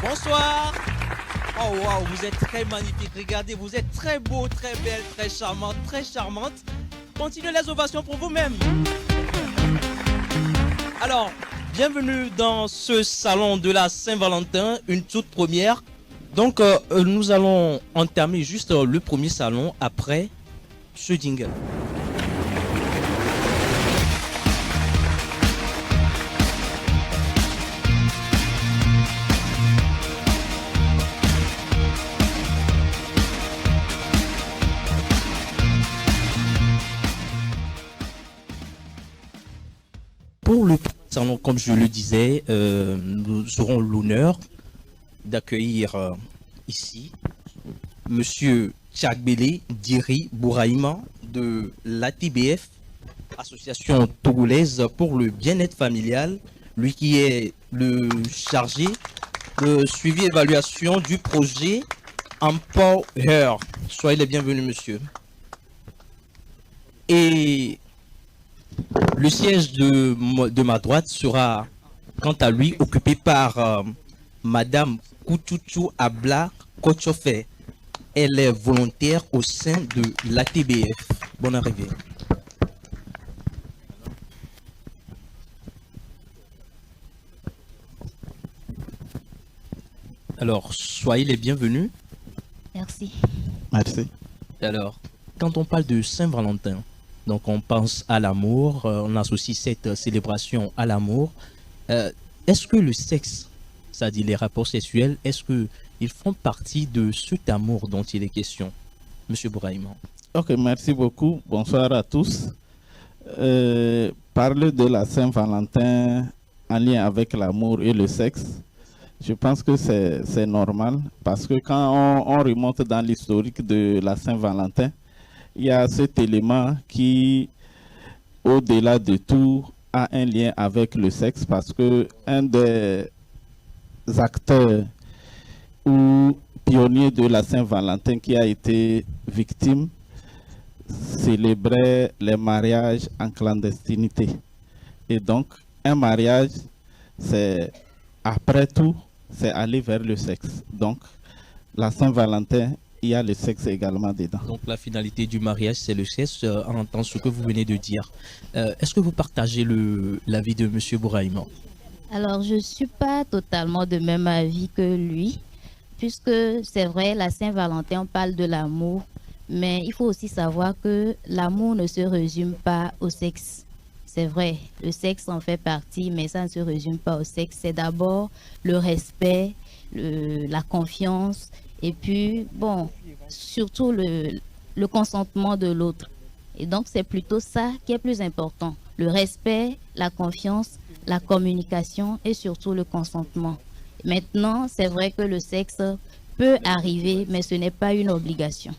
Bonsoir. Oh waouh, vous êtes très magnifique. Regardez, vous êtes très beau, très belle, très charmante, très charmante. Continuez les ovations pour vous-même. Alors, bienvenue dans ce salon de la Saint-Valentin, une toute première. Donc, nous allons entamer juste le premier salon après ce jingle. Pour le salon, comme je le disais, nous aurons l'honneur d'accueillir ici Monsieur Tchagbele Diri Bouraïma de l'ATBF, Association togolaise pour le bien-être familial, lui qui est le chargé de suivi et évaluation du projet Empower. Soyez les bienvenus, monsieur. Et le siège de ma droite sera, quant à lui, occupé par Madame Kouchouchou Abla Kochofé. Elle est volontaire au sein de l'ATBF. Bonne arrivée. Alors, soyez les bienvenus. Merci. Merci. Alors, quand on parle de Saint-Valentin, donc on pense à l'amour, on associe cette célébration à l'amour. Est-ce que le sexe, c'est-à-dire les rapports sexuels, est-ce qu'ils font partie de cet amour dont il est question, Monsieur Bouraïma? Ok, merci beaucoup. Bonsoir à tous. Parler de la Saint-Valentin en lien avec l'amour et le sexe, je pense que c'est normal parce que quand on remonte dans l'historique de la Saint-Valentin, il y a cet élément qui, au-delà de tout, a un lien avec le sexe parce que un des acteurs ou pionniers de la Saint-Valentin qui a été victime célébrait les mariages en clandestinité. Et donc, un mariage, c'est après tout, c'est aller vers le sexe. Donc, la Saint-Valentin, il y a le sexe également dedans. Donc la finalité du mariage, c'est le sexe, en entendant ce que vous venez de dire. Est-ce que vous partagez l'avis de Monsieur Bouraïma? Alors, je ne suis pas totalement de même avis que lui, puisque c'est vrai, la Saint-Valentin, on parle de l'amour, mais il faut aussi savoir que l'amour ne se résume pas au sexe. C'est vrai, le sexe en fait partie, mais ça ne se résume pas au sexe. C'est d'abord le respect, la confiance, et puis, bon, surtout le consentement de l'autre. Et donc, c'est plutôt ça qui est plus important. Le respect, la confiance, la communication et surtout le consentement. Maintenant, c'est vrai que le sexe peut arriver, mais ce n'est pas une obligation.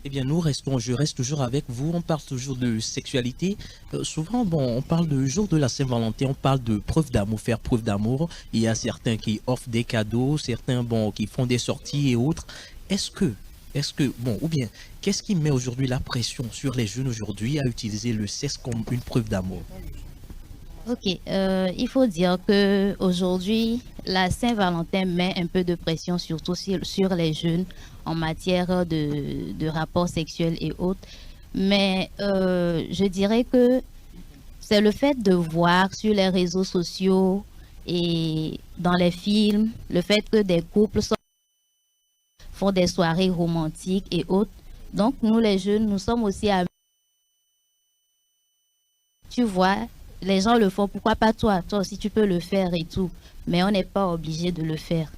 Eh bien, je reste toujours avec vous. On parle toujours de sexualité. Souvent, bon, on parle de jour de la Saint-Valentin, on parle de preuve d'amour, faire preuve d'amour. Il y a certains qui offrent des cadeaux, certains, bon, qui font des sorties et autres. Est-ce que, bon, ou bien, qu'est-ce qui met aujourd'hui la pression sur les jeunes aujourd'hui à utiliser le sexe comme une preuve d'amour? Ok, il faut dire que aujourd'hui, la Saint-Valentin met un peu de pression, surtout sur les jeunes en matière de rapports sexuels et autres. Mais je dirais que c'est le fait de voir sur les réseaux sociaux et dans les films, le fait que des couples font des soirées romantiques et autres. Donc, nous les jeunes, nous sommes aussi à... Tu vois, les gens le font, pourquoi pas toi? Toi aussi, tu peux le faire et tout. Mais on n'est pas obligé de le faire.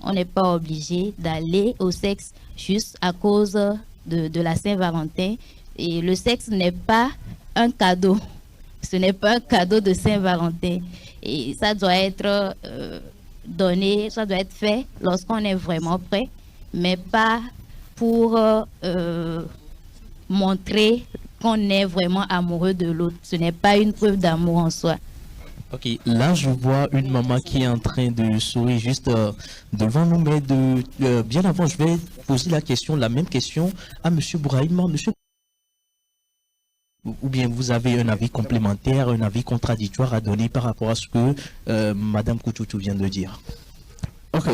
On n'est pas obligé d'aller au sexe juste à cause de la Saint-Valentin. Et le sexe n'est pas un cadeau. Ce n'est pas un cadeau de Saint-Valentin. Et ça doit être donné, ça doit être fait lorsqu'on est vraiment prêt, mais pas pour montrer qu'on est vraiment amoureux de l'autre. Ce n'est pas une preuve d'amour en soi. Ok, là je vois une maman qui est en train de sourire juste devant nous, mais bien avant, je vais poser la même question à Monsieur Bouraïma. Monsieur, ou bien vous avez un avis complémentaire, un avis contradictoire à donner par rapport à ce que Madame Kouchouchou vient de dire? Ok,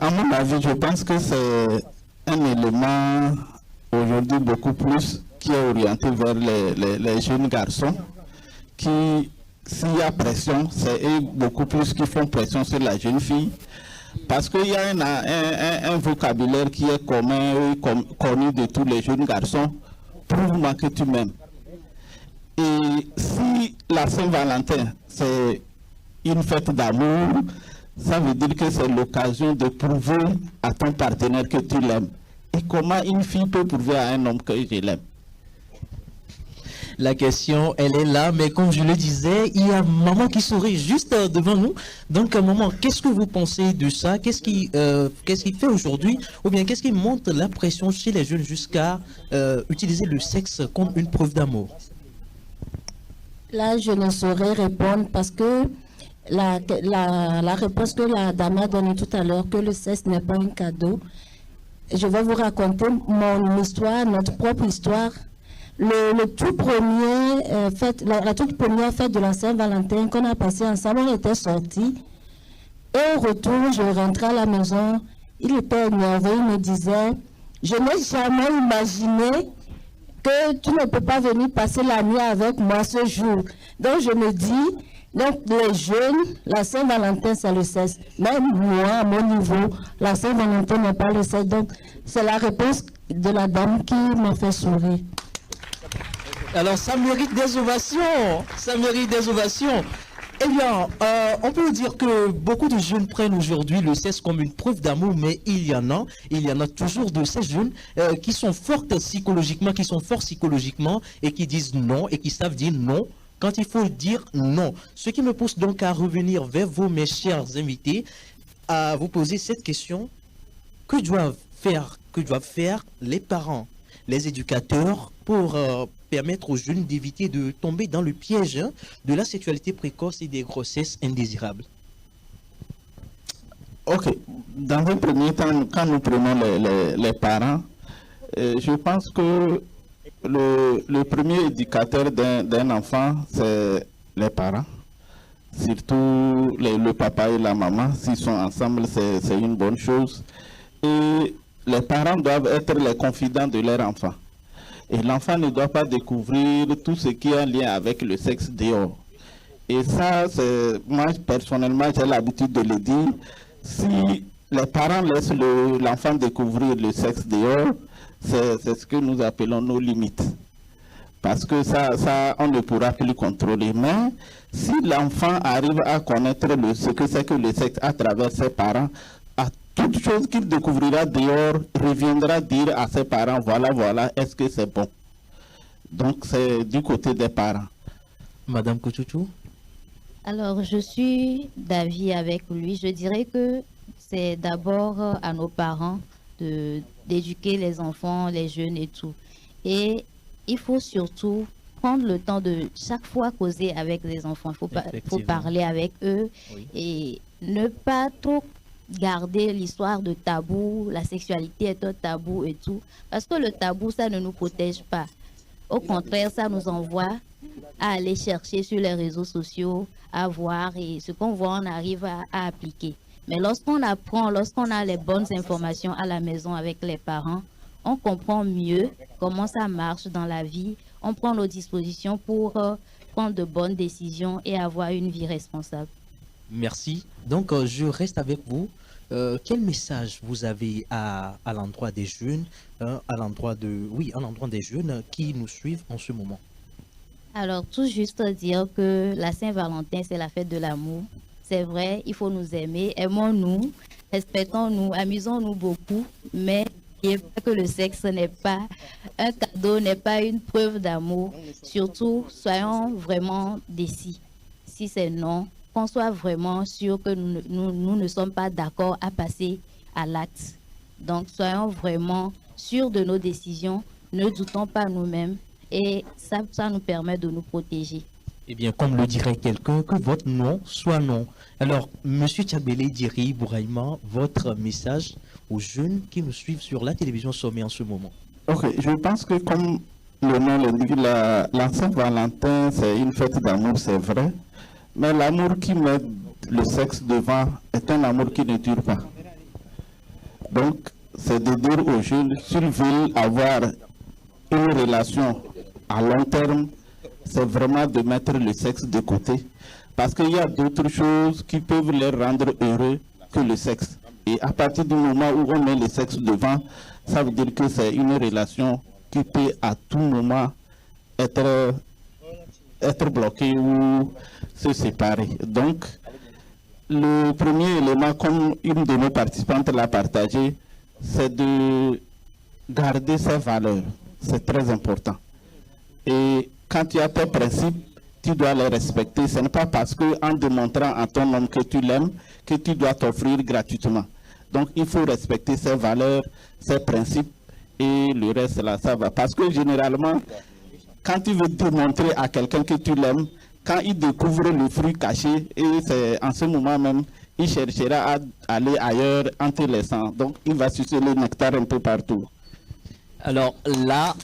à mon avis, je pense que c'est un élément aujourd'hui beaucoup plus qui est orienté vers les jeunes garçons qui, s'il y a pression, c'est eux beaucoup plus qui font pression sur la jeune fille parce qu'il y a un vocabulaire qui est commun, connu de tous les jeunes garçons. Prouve-moi que tu m'aimes. Et si la Saint-Valentin, c'est une fête d'amour, ça veut dire que c'est l'occasion de prouver à ton partenaire que tu l'aimes. Et comment une fille peut prouver à un homme que je l'aime? La question, elle est là, mais comme je le disais, il y a maman qui serait juste devant nous. Donc, maman, qu'est-ce que vous pensez de ça? Qu'est-ce qui fait aujourd'hui, ou bien qu'est-ce qui monte la pression chez les jeunes jusqu'à utiliser le sexe comme une preuve d'amour? Là, je ne saurais répondre parce que la réponse que la dame a donnée tout à l'heure, que le sexe n'est pas un cadeau, je vais vous raconter mon histoire, notre propre histoire. La toute première fête de la Saint-Valentin qu'on a passée ensemble, on était sortis. Et au retour, je rentrais à la maison. Il était énervé, il me disait, je n'ai jamais imaginé que tu ne peux pas venir passer la nuit avec moi ce jour. Donc je me dis, donc les jeunes, la Saint-Valentin c'est le sexe. Même moi, à mon niveau, la Saint-Valentin n'est pas le sexe. Donc c'est la réponse de la dame qui m'a fait sourire. Alors, ça mérite des ovations. Ça mérite des ovations. Eh bien, on peut dire que beaucoup de jeunes prennent aujourd'hui le sexe comme une preuve d'amour, mais il y en a toujours de ces jeunes qui sont forts psychologiquement et qui disent non et qui savent dire non quand il faut dire non. Ce qui me pousse donc à revenir vers vous, mes chers invités, à vous poser cette question. Que doivent faire les parents, les éducateurs pour permettre aux jeunes d'éviter de tomber dans le piège de la sexualité précoce et des grossesses indésirables? Ok, dans un premier temps, quand nous prenons les parents, je pense que le premier éducateur d'un enfant, c'est les parents. Surtout le papa et la maman, s'ils sont ensemble, c'est une bonne chose. Et les parents doivent être les confidents de leur enfant. Et l'enfant ne doit pas découvrir tout ce qui est en lien avec le sexe dehors. Et ça, moi personnellement, j'ai l'habitude de le dire. Si les parents laissent l'enfant découvrir le sexe dehors, c'est ce que nous appelons nos limites. Parce que ça, on ne pourra plus contrôler. Mais si l'enfant arrive à connaître ce que c'est que le sexe à travers ses parents, à toute chose qu'il découvrira dehors, reviendra dire à ses parents, voilà, est-ce que c'est bon? Donc c'est du côté des parents. Madame Kouchouchou? Alors, je suis d'avis avec lui. Je dirais que c'est d'abord à nos parents d'éduquer les enfants, les jeunes et tout. Et il faut surtout prendre le temps de chaque fois causer avec les enfants. Il faut parler avec eux, oui. Et ne pas trop garder l'histoire de tabou, la sexualité est un tabou et tout. Parce que le tabou, ça ne nous protège pas. Au contraire, ça nous envoie à aller chercher sur les réseaux sociaux, à voir, et ce qu'on voit, on arrive à appliquer. Mais lorsqu'on apprend, lorsqu'on a les bonnes informations à la maison avec les parents, on comprend mieux comment ça marche dans la vie. On prend nos dispositions pour prendre de bonnes décisions et avoir une vie responsable. Merci. Donc, je reste avec vous. Quel message vous avez à l'endroit des jeunes, à l'endroit des jeunes qui nous suivent en ce moment? Alors, tout juste dire que la Saint-Valentin, c'est la fête de l'amour. C'est vrai, il faut nous aimer, aimons-nous, respectons-nous, amusons-nous beaucoup, mais n'oubliez pas que le sexe n'est pas un cadeau, n'est pas une preuve d'amour. Surtout, soyons vraiment décis. Si c'est non, qu'on soit vraiment sûr que nous ne sommes pas d'accord à passer à l'acte. Donc, soyons vraiment sûrs de nos décisions, ne doutons pas nous-mêmes et ça nous permet de nous protéger. Eh bien, comme le dirait quelqu'un, que votre non soit non. Alors, Monsieur Tchagbélé Diri Bouraïma, votre message aux jeunes qui nous suivent sur la télévision Sommet en ce moment. Ok, je pense que comme le nom l'indique, la Saint-Valentin, c'est une fête d'amour, c'est vrai. Mais l'amour qui met le sexe devant est un amour qui ne dure pas. Donc, c'est de dire aux jeunes, s'ils veulent avoir une relation à long terme, c'est vraiment de mettre le sexe de côté. Parce qu'il y a d'autres choses qui peuvent les rendre heureux que le sexe. Et à partir du moment où on met le sexe devant, ça veut dire que c'est une relation qui peut à tout moment être bloquée ou se séparer. Donc, le premier élément, comme une de nos participantes l'a partagé, c'est de garder ses valeurs. C'est très important. Et quand tu as tes principes, tu dois les respecter. Ce n'est pas parce qu'en démontrant à ton homme que tu l'aimes que tu dois t'offrir gratuitement. Donc, il faut respecter ses valeurs, ses principes et le reste, là, ça va. Parce que généralement, quand tu veux démontrer à quelqu'un que tu l'aimes, quand il découvre le fruit caché, et c'est en ce moment même, il cherchera à aller ailleurs en te laissant. Donc, il va sucer le nectar un peu partout. Alors là,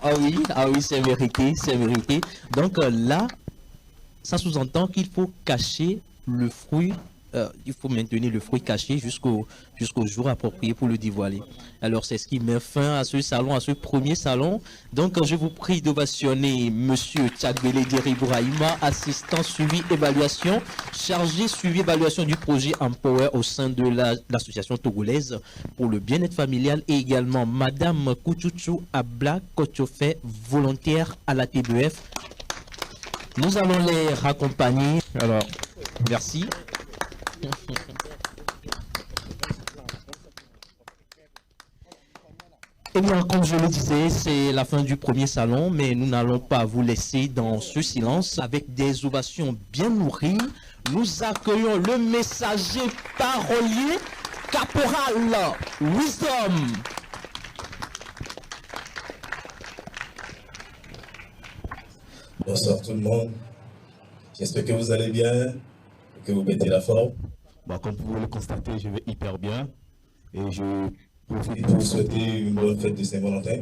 ah oui, c'est vérité, c'est vérité. Donc là, ça sous-entend qu'il faut cacher le fruit, il faut maintenir le fruit caché jusqu'au jour approprié pour le dévoiler. Alors c'est ce qui met fin à ce salon, à ce premier salon. Donc je vous prie d'ovationner Monsieur Tchagbele Diri Bouraïma, assistant suivi évaluation, chargé suivi évaluation du projet Empower au sein de l'association togolaise pour le bien-être familial, et également Madame Kouchouchou Abla Kochofé, volontaire à la TBF. Nous allons les raccompagner. Alors, merci. Et bien, comme je le disais, c'est la fin du premier salon, mais nous n'allons pas vous laisser dans ce silence. Avec des ovations bien nourries, nous accueillons le messager parolier, Caporal Wisdom. Bonsoir tout le monde. J'espère que vous allez bien, que vous mettez la forme. Bon, comme vous pouvez le constater, je vais hyper bien. Et je profite pour vous souhaiter une bonne fête de Saint-Valentin.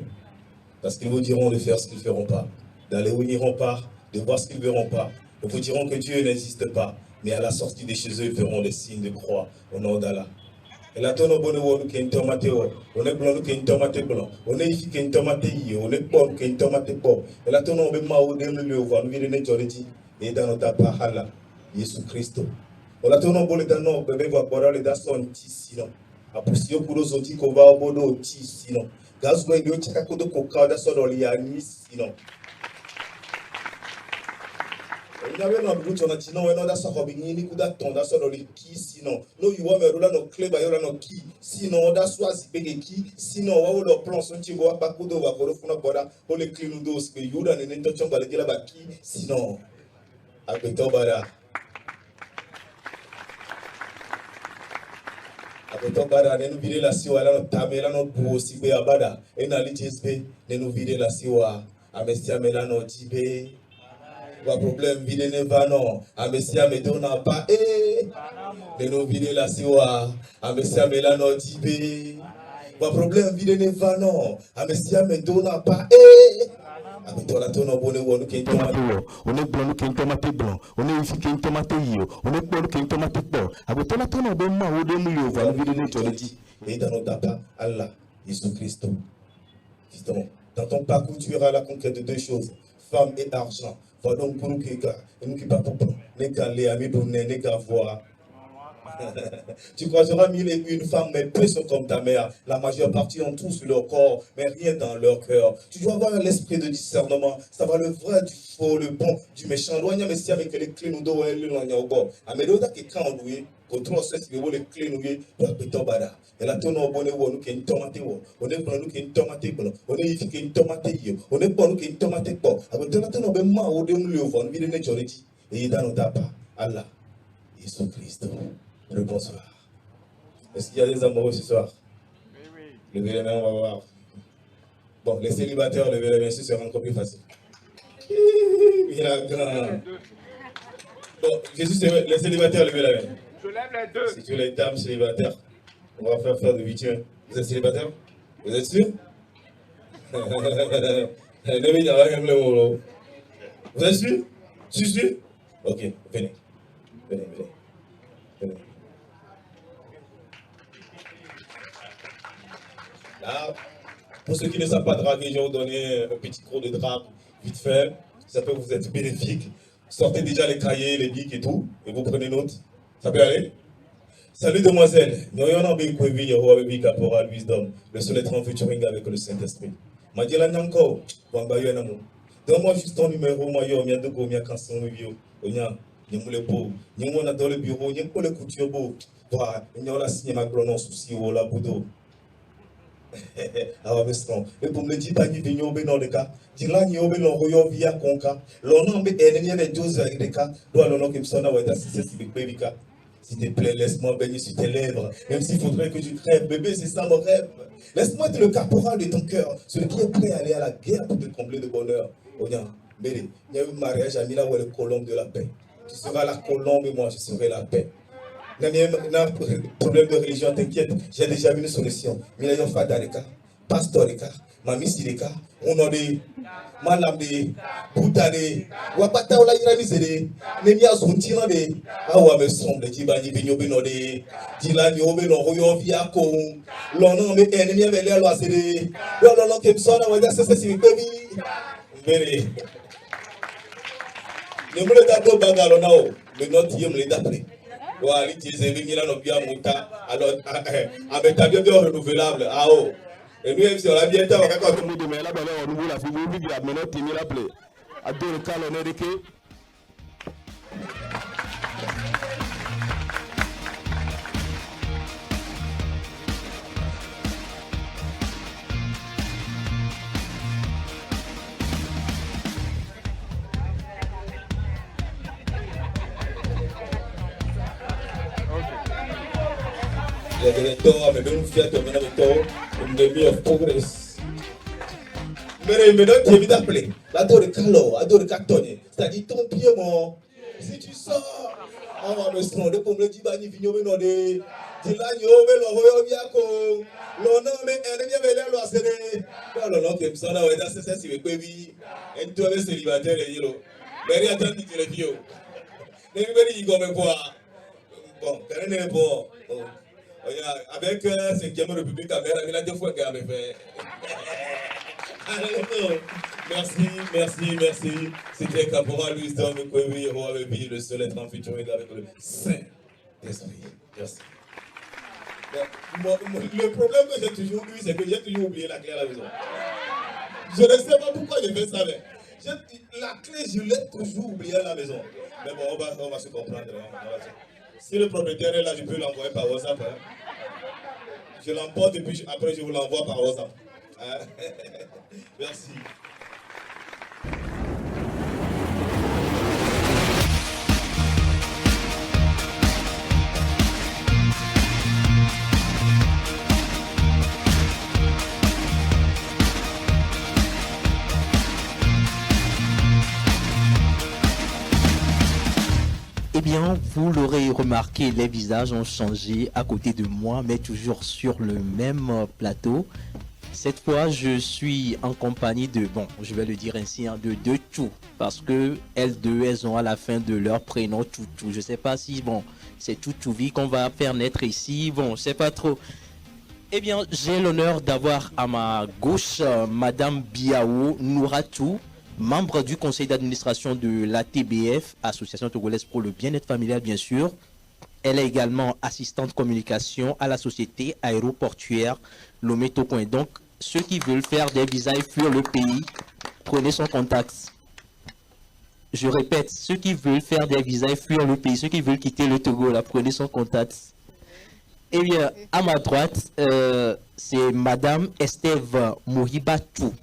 Parce qu'ils vous diront de faire ce qu'ils ne feront pas, d'aller où ils n'iront pas, de voir ce qu'ils ne verront pas. Ils vous diront que Dieu n'existe pas, mais à la sortie de chez eux, ils feront des signes de croix au nom d'Allah. Et là, on est une tomate, on est blanc, une tomate blanc, on est ici, une tomate, on est bon, une tomate bon. Et là, on est maou de le voir, nous venons de et dans notre pahala, Jésus Christ. On a tourné au bol d'un nom, bébé va boire les dasson sinon. Après, si on peut nous dire qu'on va au bodo sinon. Gaz va y aller, checker que de coca dasson dans les anis sinon. Il y avait un bout on a dit non, on a ça comme il n'y a pas de dasson dans les qui sinon. Nous y voit mais là nos clés, bah y a nos qui sinon on a soit si pégué qui sinon on va le plan son tu vois pas coup de va pour le fond boire pour les clés nous dos que Yuda n'est pas chamba le là qui sinon avec toi bara. Abeto bara ne nous vider la siwa là notre tamela notre beau si be abada et na lijesbe ne nous vider la siwa amesia melano tibe wa problème vider ne va non amesia me donna pas ne nous vider la siwa amesia melano tibe wa problème vider ne va non amesia me donna pas on est blanc, nous qui tomate blanc, on est ici qui tomate yo, on est blanc qui tomate blanc. Avec toi là, ton bon maou de milieu, va nous vider notre dit. Et dans notre papa, Allah, Jésus Christ. Dans ton parcours, tu auras la conquête de deux choses, femme et argent. Va donc pour nous qui nous qui pas pour n'est qu'à les amis donner, n'est qu'à voir. Tu croiseras 1001 femmes, mais peu sont comme ta mère. La majeure partie ont tout sur leur corps, mais rien dans leur cœur. Tu dois avoir l'esprit de discernement. Savoir le vrai du faux, le bon du méchant. Loin mais si avec les clés nous doit aller loin au bord. Amédoda qui quand on loué, contre ce qui veut les clés nous y pour péter bada. Et là, ton bonnet nous qui est une tomate, on est bon nous qui est une tomate blanc, on est ici qui est une tomate yo, on est bon nous qui est une tomate bon. Avec ton ton ben ma ou de nous le voir, nous vient de Jordi. Et dans notre pas, Allah, Jésus Christ. Le bonsoir. Est-ce qu'il y a des amoureux ce soir? Oui. Levez les mains, on va voir. Bon, les célibataires, levez les mains, ce sera encore plus facile. Il a grand. Bon, Jésus, les célibataires, levez la main. Je lève les deux. Si tu es les dames célibataires, on va faire de 8 heures. Vous êtes célibataire? Vous êtes sûr? Vous êtes sûr? Ok, venez. venez, venez. Là, pour ceux qui ne savent pas draguer, je vais vous donner un petit cours de drague vite fait. Ça peut vous être bénéfique. Sortez déjà les cahiers, les bics et tout, et vous prenez note. Ça peut aller? Salut demoiselle, nous avons un caporal wisdom, le seul être en featuring avec le Saint-Esprit. Madjela Nyanko, Wambayo Namo. Donne-moi juste ton numéro, moi, yo, mia de go, mia canson, yo, onya, nyamule beau, nyamona dans le bureau, nyamko le couture beau, toi, nyamla signé ma glonon souci, wala boudo. Ah, mais non, et pour me dire, pas ni vigno, ben non, le cas, dis-là, ni obe, l'on royo via conca, l'on a mais ennemi avec 12 avec des cas, doit l'on qui me sonne à Wada, si c'est si bébé, s'il te plaît, laisse-moi baigner sur tes lèvres, même s'il faudrait que je crève, bébé, c'est ça mon rêve. Laisse-moi être le caporal de ton cœur, celui qui est prêt à aller à la guerre pour te combler de bonheur. Onya, Méré, il y a eu un mariage à Mila où est le colombe de la paix. Tu seras la colombe et moi je serai la paix. Il y a un problème de religion, t'inquiète, j'ai déjà vu une solution. Mila yon fadareka, pastoreka, mami sireka, on a des malam de Bouddha de Wapata ola ira misere, nemia zontina de awa me somble jibani benyo beno de dilani obeno royo viako, lono me enemi vele alo asere, lono kemsona waja sese si bebi, mbere. Nemule dato bagalo nao, le noti yem le dapre. Wa li tise bi mila no bia muta, alors avec ta bio renouvelable, ah oh. Et nous, on a bien été, on a quand même dit, mais là, on nous l'a fait, vous dites, mais non, tu m'y rappelez. À deux, le cas, on est de qui? Les temps, mais nous fiers de mener le temps, une demi of progress. Mais non, tu es vite appelé. La tour de Calo, la tour de Cactonne. C'est-à-dire, ton pied, mon. Si tu sors, on va me sonder pour me dire, Bani Vigno, mais non, de. Dilani, oh, mais l'on va bien qu'on. L'on a, mais elle est bien belle, l'on a serré. Non, non, comme ça, on va c'est si vous pouvez. Et tu es célibataire, et yellow. Mais rien de dire les vieux. Mais il y a quoi. Bon, quand même, bon. Avec 5e République, il a deux fois qu'elle avait fait. Merci. C'était Caporal Wisdom, le seul être en featuring avec le Saint-Esprit. Merci. Le problème que j'ai toujours eu, c'est que j'ai toujours oublié la clé à la maison. Je ne sais pas pourquoi j'ai fait ça, mais la clé, je l'ai toujours oubliée à la maison. Mais bon, on va se comprendre. Si le propriétaire est là, je peux l'envoyer par WhatsApp. Hein. Je l'emporte et puis après je vous l'envoie par WhatsApp. Hein? Merci. Eh bien, vous l'aurez remarqué, les visages ont changé à côté de moi, mais toujours sur le même plateau. Cette fois, je suis en compagnie de, bon, je vais le dire ainsi, hein, de deux Tchou, parce que elles deux, elles ont à la fin de leur prénom Tchou. Je sais pas si, bon, c'est Tchouvi qu'on va faire naître ici, bon, je sais pas trop. Eh bien, j'ai l'honneur d'avoir à ma gauche Madame Biao Nouratou, membre du conseil d'administration de l'ATBF, Association Togolaise pour le bien-être familial, bien sûr. Elle est également assistante communication à la société aéroportuaire Lomé Tokoin. Donc, ceux qui veulent faire des visas et fuir le pays, prenez son contact. Je répète, ceux qui veulent faire des visas et fuir le pays, ceux qui veulent quitter le Togo, là, prenez son contact. Eh bien, à ma droite, c'est Madame Estève Mohibatou.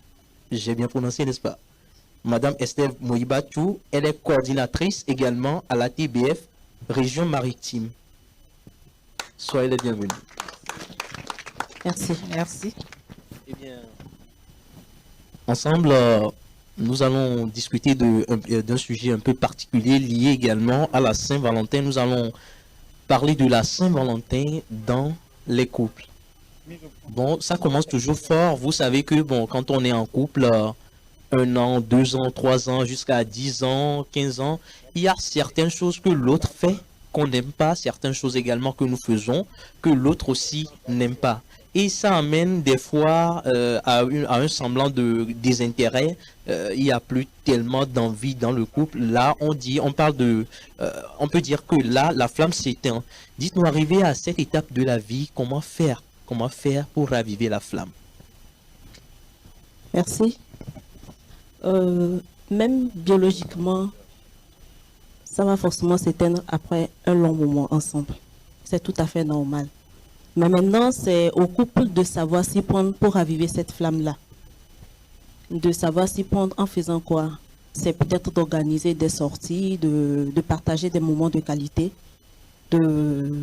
J'ai bien prononcé, n'est-ce pas? Madame Estève Mohibatou, elle est coordinatrice également à la TBF Région Maritime. Soyez les bienvenus. Merci. Eh bien, ensemble, nous allons discuter d'un sujet un peu particulier lié également à la Saint-Valentin. Nous allons parler de la Saint-Valentin dans les couples. Bon, ça commence toujours fort. Vous savez que, bon, quand on est en couple, 1 an, 2 ans, 3 ans, jusqu'à 10 ans, 15 ans, il y a certaines choses que l'autre fait qu'on n'aime pas, certaines choses également que nous faisons, que l'autre aussi n'aime pas. Et ça amène des fois à un semblant de désintérêt. Il n'y a plus tellement d'envie dans le couple. Là, on peut dire que là, la flamme s'éteint. Dites-nous, arrivé à cette étape de la vie, comment faire pour raviver la flamme? Merci. Même biologiquement, ça va forcément s'éteindre après un long moment ensemble. C'est tout à fait normal. Mais maintenant, c'est au couple de savoir s'y prendre pour raviver cette flamme-là. De savoir s'y prendre en faisant quoi? C'est peut-être d'organiser des sorties, de partager des moments de qualité, de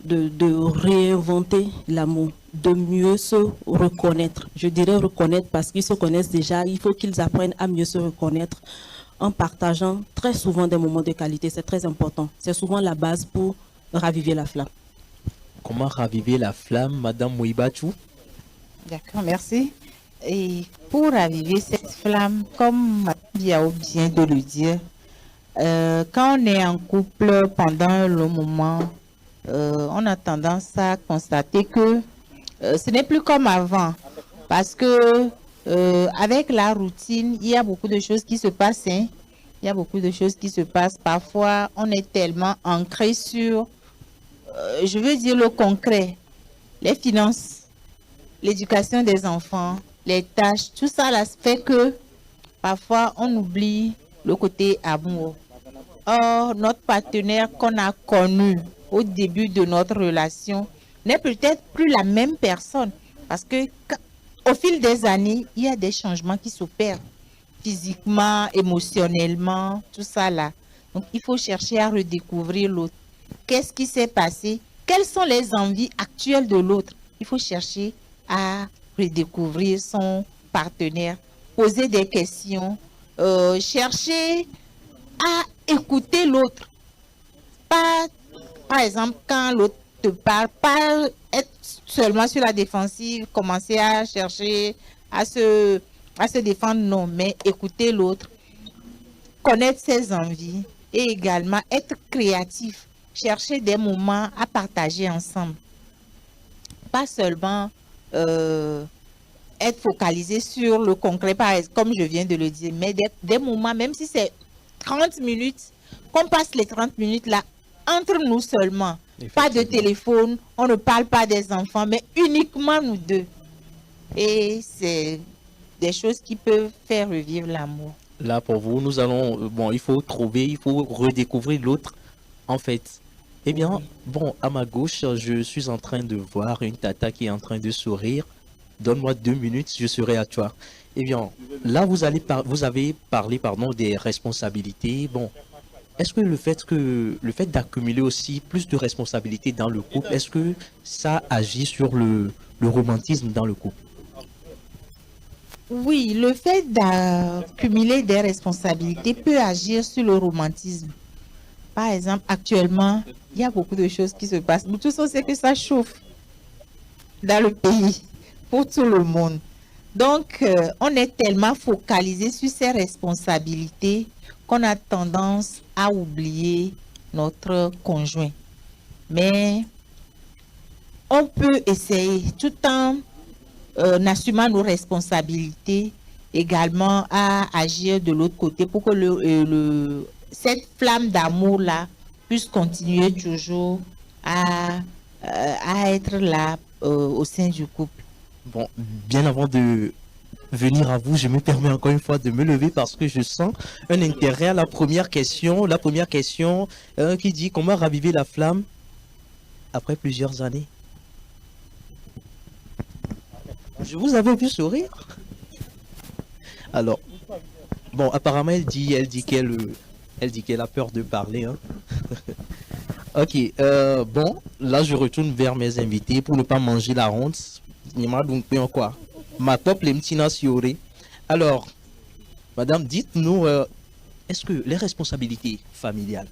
réinventer l'amour, de mieux se reconnaître. Je dirais reconnaître parce qu'ils se connaissent déjà. Il faut qu'ils apprennent à mieux se reconnaître en partageant très souvent des moments de qualité. C'est très important. C'est souvent la base pour raviver la flamme. Comment raviver la flamme, Madame Mouibatou? D'accord, merci. Et pour raviver cette flamme, comme Madame Biao vient de le dire, quand on est en couple pendant un long moment, on a tendance à constater que ce n'est plus comme avant. Parce que avec la routine, il y a beaucoup de choses qui se passent. Hein. Il y a beaucoup de choses qui se passent. Parfois, on est tellement ancré sur, je veux dire le concret, les finances, l'éducation des enfants, les tâches, tout ça là fait que parfois on oublie le côté amour. Or, notre partenaire qu'on a connu au début de notre relation n'est peut-être plus la même personne parce que au fil des années, il y a des changements qui s'opèrent physiquement, émotionnellement, tout ça là. Donc, il faut chercher à redécouvrir l'autre. Qu'est-ce qui s'est passé? Quelles sont les envies actuelles de l'autre? Il faut chercher à redécouvrir son partenaire, poser des questions, chercher à écouter l'autre. Pas, par exemple, quand l'autre te parle, pas être seulement sur la défensive, commencer à chercher à se défendre, non, mais écouter l'autre, connaître ses envies et également être créatif, chercher des moments à partager ensemble. Pas seulement être focalisé sur le concret, comme je viens de le dire, mais des moments, même si c'est 30 minutes, qu'on passe les 30 minutes là, entre nous seulement. Pas de téléphone, on ne parle pas des enfants, mais uniquement nous deux. Et c'est des choses qui peuvent faire revivre l'amour. Là, pour vous, nous allons... il faut redécouvrir l'autre, en fait. Eh bien, à ma gauche, je suis en train de voir une tata qui est en train de sourire. Donne-moi 2 minutes, je serai à toi. Eh bien, là, vous avez parlé des responsabilités. Est-ce que le fait d'accumuler aussi plus de responsabilités dans le couple, est-ce que ça agit sur le romantisme dans le couple? Oui, le fait d'accumuler des responsabilités peut agir sur le romantisme. Par exemple, actuellement, il y a beaucoup de choses qui se passent. Nous tous, on sait que ça chauffe dans le pays, pour tout le monde. Donc, on est tellement focalisé sur ces responsabilités qu'on a tendance à oublier notre conjoint. Mais on peut essayer, tout en assumant nos responsabilités, également à agir de l'autre côté pour que cette flamme d'amour-là puisse continuer toujours à être là au sein du couple. Bien avant de venir à vous, je me permets encore une fois de me lever parce que je sens un intérêt à la première question. La première question qui dit comment raviver la flamme après plusieurs années. Je vous avais vu sourire. Alors, apparemment elle dit qu'elle a peur de parler. Hein. Ok, là je retourne vers mes invités pour ne pas manger la honte. Alors, madame, dites-nous, est-ce que les responsabilités familiales,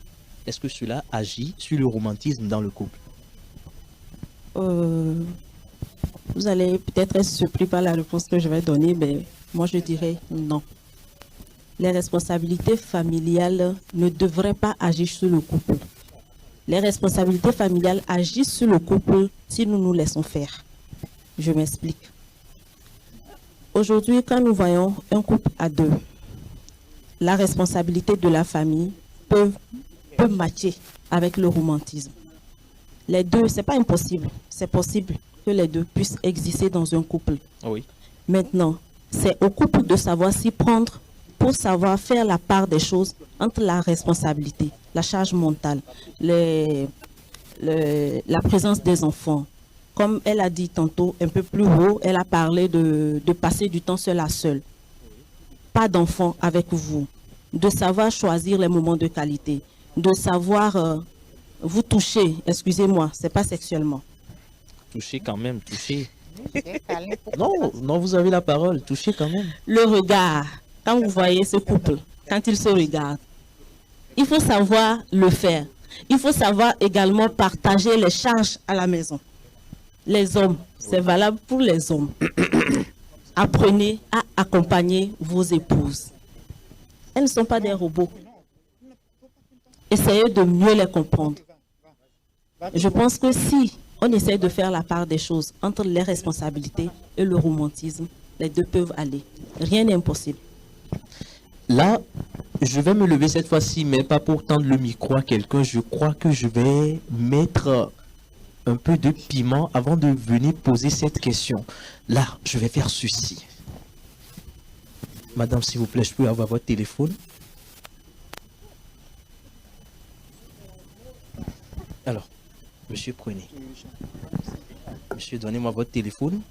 est-ce que cela agit sur le romantisme dans le couple? Vous allez peut-être être surpris par la réponse que je vais donner, mais moi je dirais non. Les responsabilités familiales ne devraient pas agir sur le couple. Les responsabilités familiales agissent sur le couple si nous nous laissons faire. Je m'explique. Aujourd'hui, quand nous voyons un couple à deux, la responsabilité de la famille peut matcher avec le romantisme. Les deux, ce n'est pas impossible. C'est possible que les deux puissent exister dans un couple. Oui. Maintenant, c'est au couple de savoir s'y prendre pour savoir faire la part des choses entre la responsabilité, la charge mentale, la présence des enfants. Comme elle a dit tantôt, un peu plus haut, elle a parlé de passer du temps seul à seul. Pas d'enfants avec vous. De savoir choisir les moments de qualité. De savoir vous toucher, excusez-moi, c'est pas sexuellement. Toucher quand même, toucher. Non, non, vous avez la parole, toucher quand même. Le regard, quand vous voyez ce couple, quand ils se regardent, il faut savoir le faire. Il faut savoir également partager les charges à la maison. Les hommes, c'est valable pour les hommes. Apprenez à accompagner vos épouses. Elles ne sont pas des robots. Essayez de mieux les comprendre. Je pense que si on essaie de faire la part des choses entre les responsabilités et le romantisme, les deux peuvent aller. Rien n'est impossible. Là, je vais me lever cette fois-ci, mais pas pour tendre le micro à quelqu'un. Je crois que je vais mettre un peu de piment avant de venir poser cette question. Là, je vais faire ceci. Madame, s'il vous plaît, je peux avoir votre téléphone? Alors, monsieur, prenez. Monsieur, donnez-moi votre téléphone.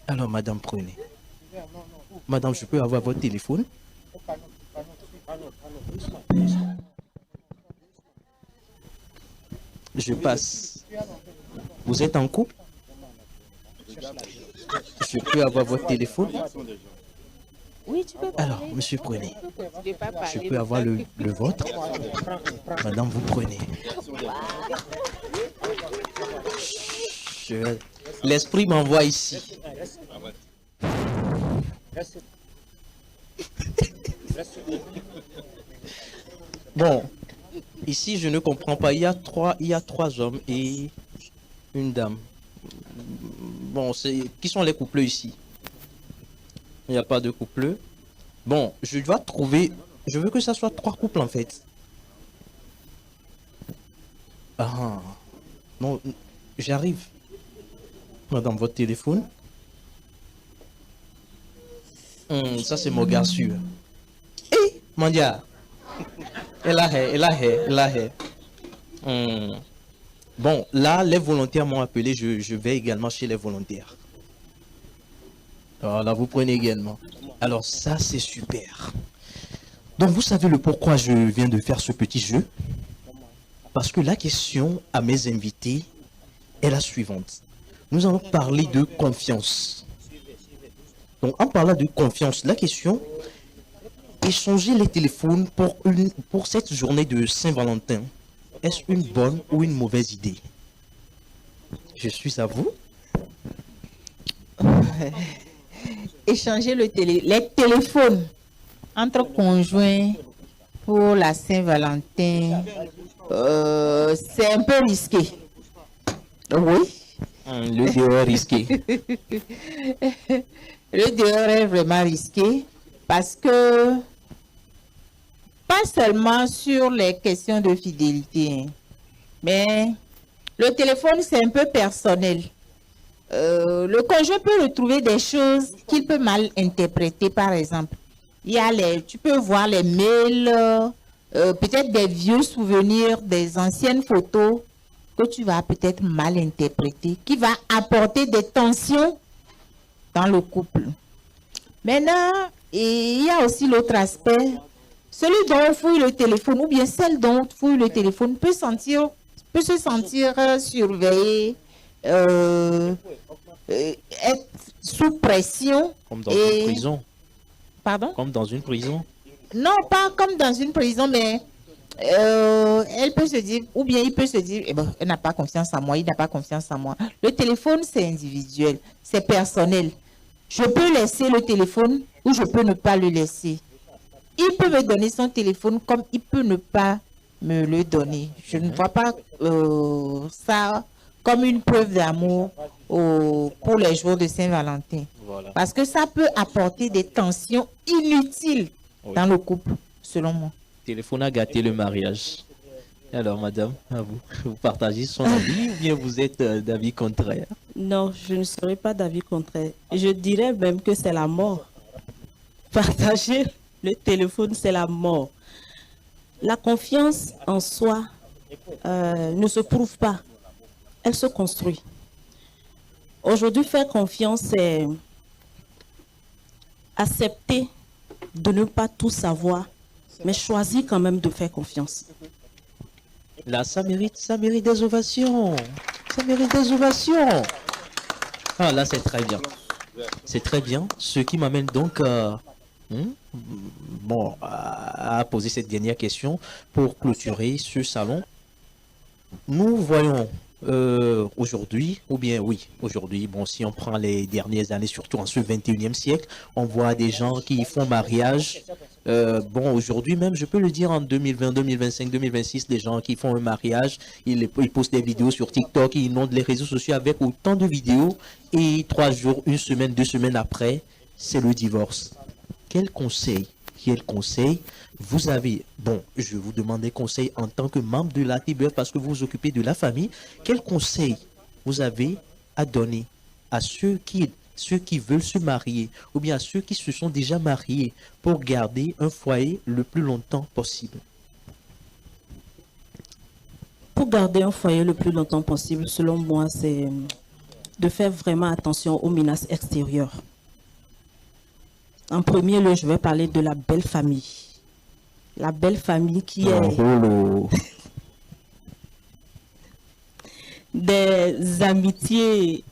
Alors, madame, prenez. Madame, je peux avoir votre téléphone? Je passe. Vous êtes en couple? Je peux avoir votre téléphone? Oui, tu peux parler. Alors, monsieur, prenez. Je peux avoir le vôtre? Madame, vous prenez. L'esprit m'envoie ici. Bon, ici, je ne comprends pas. Il y a trois hommes et une dame. Bon, qui sont les coupleux ici? Il n'y a pas de couple. Bon, je dois trouver... Je veux que ça soit 3 couples, en fait. Ah, non, j'arrive. Madame, votre téléphone. Ça, c'est mon gars sûr. Hé, Mandia. Elle a. Bon, là, les volontaires m'ont appelé. Je vais également chez les volontaires. Alors là, vous prenez également. Alors ça, c'est super. Donc, vous savez le pourquoi je viens de faire ce petit jeu? Parce que la question à mes invités est la suivante. Nous allons parler de confiance. Donc, en parlant de confiance, la question, échanger les téléphones pour cette journée de Saint-Valentin, est-ce une bonne ou une mauvaise idée? Je suis à vous. Échanger les téléphones entre conjoints pour la Saint-Valentin, c'est un peu risqué. Oui. Le dehors est risqué. Le dehors est vraiment risqué parce que pas seulement sur les questions de fidélité, hein, mais le téléphone c'est un peu personnel. Le conjoint peut retrouver des choses qu'il peut mal interpréter, par exemple. Tu peux voir les mails, peut-être des vieux souvenirs, des anciennes photos que tu vas peut-être mal interpréter, qui va apporter des tensions dans le couple. Maintenant, il y a aussi l'autre aspect. Celui dont on fouille le téléphone ou bien celle dont on fouille le téléphone peut se sentir surveillé, être sous pression. Comme dans une prison. Pardon? Comme dans une prison. Non, pas comme dans une prison, mais elle peut se dire, ou bien il peut se dire, eh ben, elle n'a pas confiance en moi, il n'a pas confiance en moi. Le téléphone, c'est individuel, c'est personnel. Je peux laisser le téléphone ou je peux ne pas le laisser. Il peut me donner son téléphone comme il peut ne pas me le donner. Je ne vois pas ça comme une preuve d'amour pour les jours de Saint-Valentin. Voilà. Parce que ça peut apporter des tensions inutiles dans le couple, selon moi. Téléphone a gâté le mariage. Alors, madame, à vous, vous partagez son avis ou bien vous êtes d'avis contraire? Non, je ne serai pas d'avis contraire. Je dirais même que c'est la mort. Partager le téléphone, c'est la mort. La confiance en soi ne se prouve pas. Elle se construit. Aujourd'hui, faire confiance, c'est accepter de ne pas tout savoir, mais choisir quand même de faire confiance. Là, ça mérite des ovations. Ça mérite des ovations. Ah, là, c'est très bien. C'est très bien. Ce qui m'amène donc à poser cette dernière question pour clôturer ce salon. Nous voyons aujourd'hui, bon, si on prend les dernières années, surtout en ce 21e siècle, on voit des gens qui font mariage. Aujourd'hui même, je peux le dire, en 2020, 2025, 2026, des gens qui font un mariage, ils postent des vidéos sur TikTok, ils inondent les réseaux sociaux avec autant de vidéos et 3 jours, 1 semaine, 2 semaines après, c'est le divorce. Quel conseil vous avez? Bon, je vous demande des conseils en tant que membre de la TBF parce que vous vous occupez de la famille. Quel conseil vous avez à donner à ceux qui veulent se marier ou bien à ceux qui se sont déjà mariés pour garder un foyer le plus longtemps possible? Pour garder un foyer le plus longtemps possible, selon moi, c'est de faire vraiment attention aux menaces extérieures. En premier lieu, je vais parler de la belle famille. La belle famille qui est des amitiés,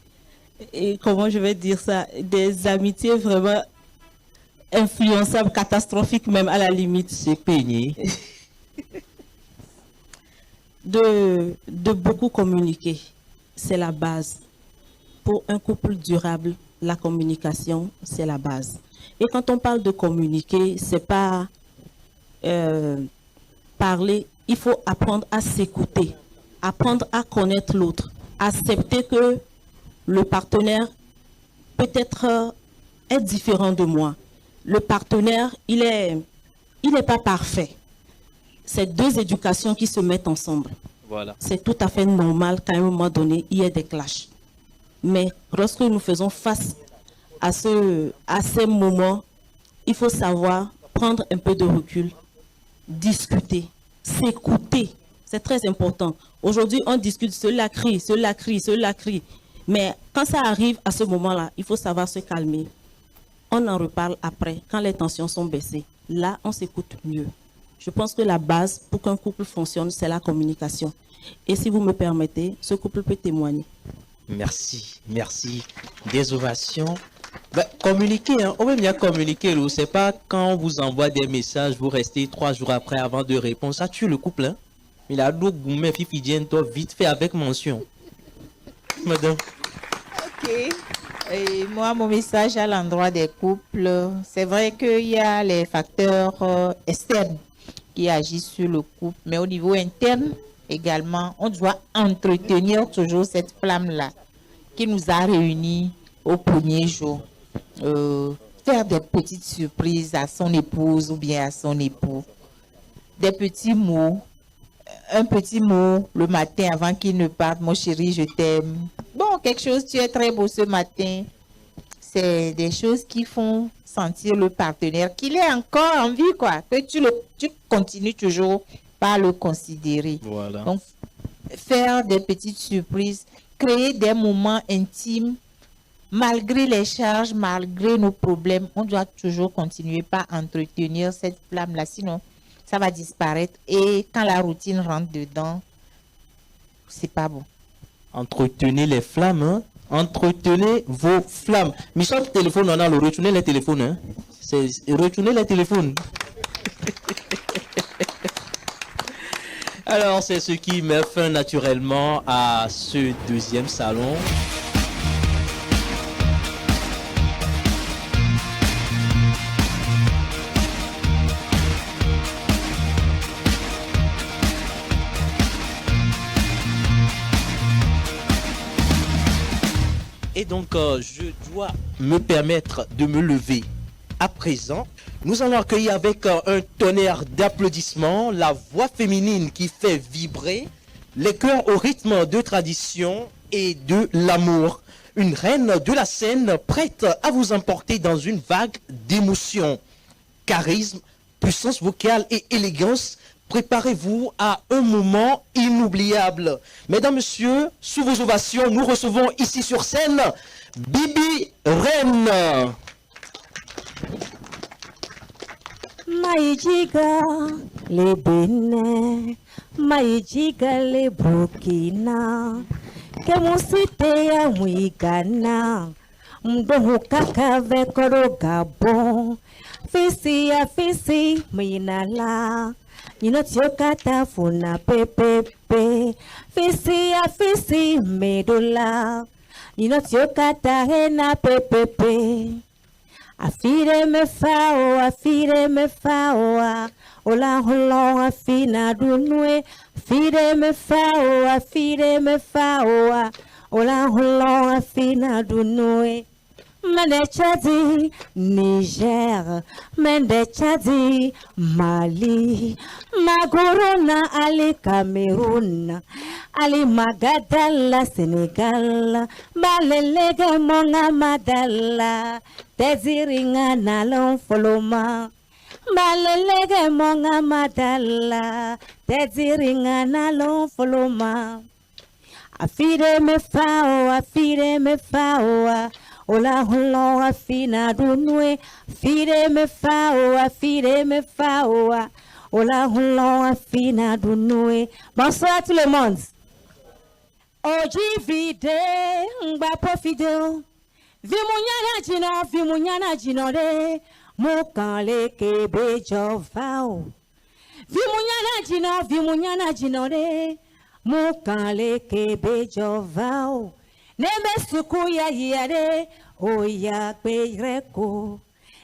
et comment je vais dire ça, des amitiés vraiment influençables, catastrophiques même à la limite. C'est peigné. De beaucoup communiquer, c'est la base. Pour un couple durable, la communication, c'est la base. Et quand on parle de communiquer, c'est pas parler, il faut apprendre à s'écouter, apprendre à connaître l'autre, accepter que le partenaire peut-être est différent de moi. Le partenaire, il n'est pas parfait. C'est 2 éducations qui se mettent ensemble. Voilà. C'est tout à fait normal qu'à un moment donné, il y ait des clashs. Mais lorsque nous faisons face à ces moments, il faut savoir prendre un peu de recul, discuter, s'écouter. C'est très important. Aujourd'hui, on discute, cela crie, cela crie, cela crie. Mais quand ça arrive à ce moment-là, il faut savoir se calmer. On en reparle après, quand les tensions sont baissées. Là, on s'écoute mieux. Je pense que la base pour qu'un couple fonctionne, c'est la communication. Et si vous me permettez, ce couple peut témoigner. Merci. Des ovations. Communiquer, hein. On bien communiquer, c'est pas quand on vous envoie des messages, vous restez 3 jours après avant de répondre. Ça tue le couple, hein. Il a d'autres gourmets, vite fait avec mention. Madame. Ok. Et moi, mon message à l'endroit des couples, c'est vrai qu'il y a les facteurs externes qui agissent sur le couple, mais au niveau interne également, on doit entretenir toujours cette flamme-là qui nous a réunis au premier jour. Faire des petites surprises à son épouse ou bien à son époux. Des petits mots. Un petit mot le matin avant qu'il ne parte. Mon chéri, je t'aime. Bon, quelque chose, tu es très beau ce matin. C'est des choses qui font sentir le partenaire qu'il est encore en vie, quoi. Que tu continues toujours par le considérer. Voilà. Donc, faire des petites surprises, créer des moments intimes, malgré les charges, malgré nos problèmes, on doit toujours continuer par entretenir cette flamme-là. Sinon, ça va disparaître. Et quand la routine rentre dedans, c'est pas bon. Entretenez les flammes, hein? Entretenez vos flammes. Michel, téléphone, on a le retourner les téléphones, hein? C'est retourner les téléphones. Alors, c'est ce qui met fin naturellement à ce 2e salon. Et donc, je dois me permettre de me lever à présent. Nous allons accueillir avec un tonnerre d'applaudissements la voix féminine qui fait vibrer les cœurs au rythme de tradition et de l'amour. Une reine de la scène prête à vous emporter dans une vague d'émotions. Charisme, puissance vocale et élégance, préparez-vous à un moment inoubliable. Mesdames, Messieurs, sous vos ovations, nous recevons ici sur scène Bibi Reine. Maïjiga, les Bénin, Maïjiga, les Burkina, que mon cité à Mouigana, m'dohu kaka vekoro Gabon, fisi ya fisi, minala, yinotiyokata funa pepepe, fisi ya fisi, medola, yinotiyokata hena pepepe. Afire me faoa, ola holon afina dunwe. Afire me faoa, ola holon afina dunwe. Mende Tchadi, Niger, Mende Tchadi, Mali, Magorona, Ali Cameroun, Ali Magadala, Sénégal, Balelega, Monga Madala, Teziringa, Nalon Foloma, Balelega, Monga Madala, Teziringa, Nalon Foloma. Afire me faoa, ola holon afina dunwe, fire me faoa, ola holon afina dunwe. Bonsoir tout le monde. Oji vide, ngba profide. Vi munyana jino de, mokale kebe jovao. Vi munyana jino de, mokale kebe jovao. Nebe suku ya yade, oya peyreko.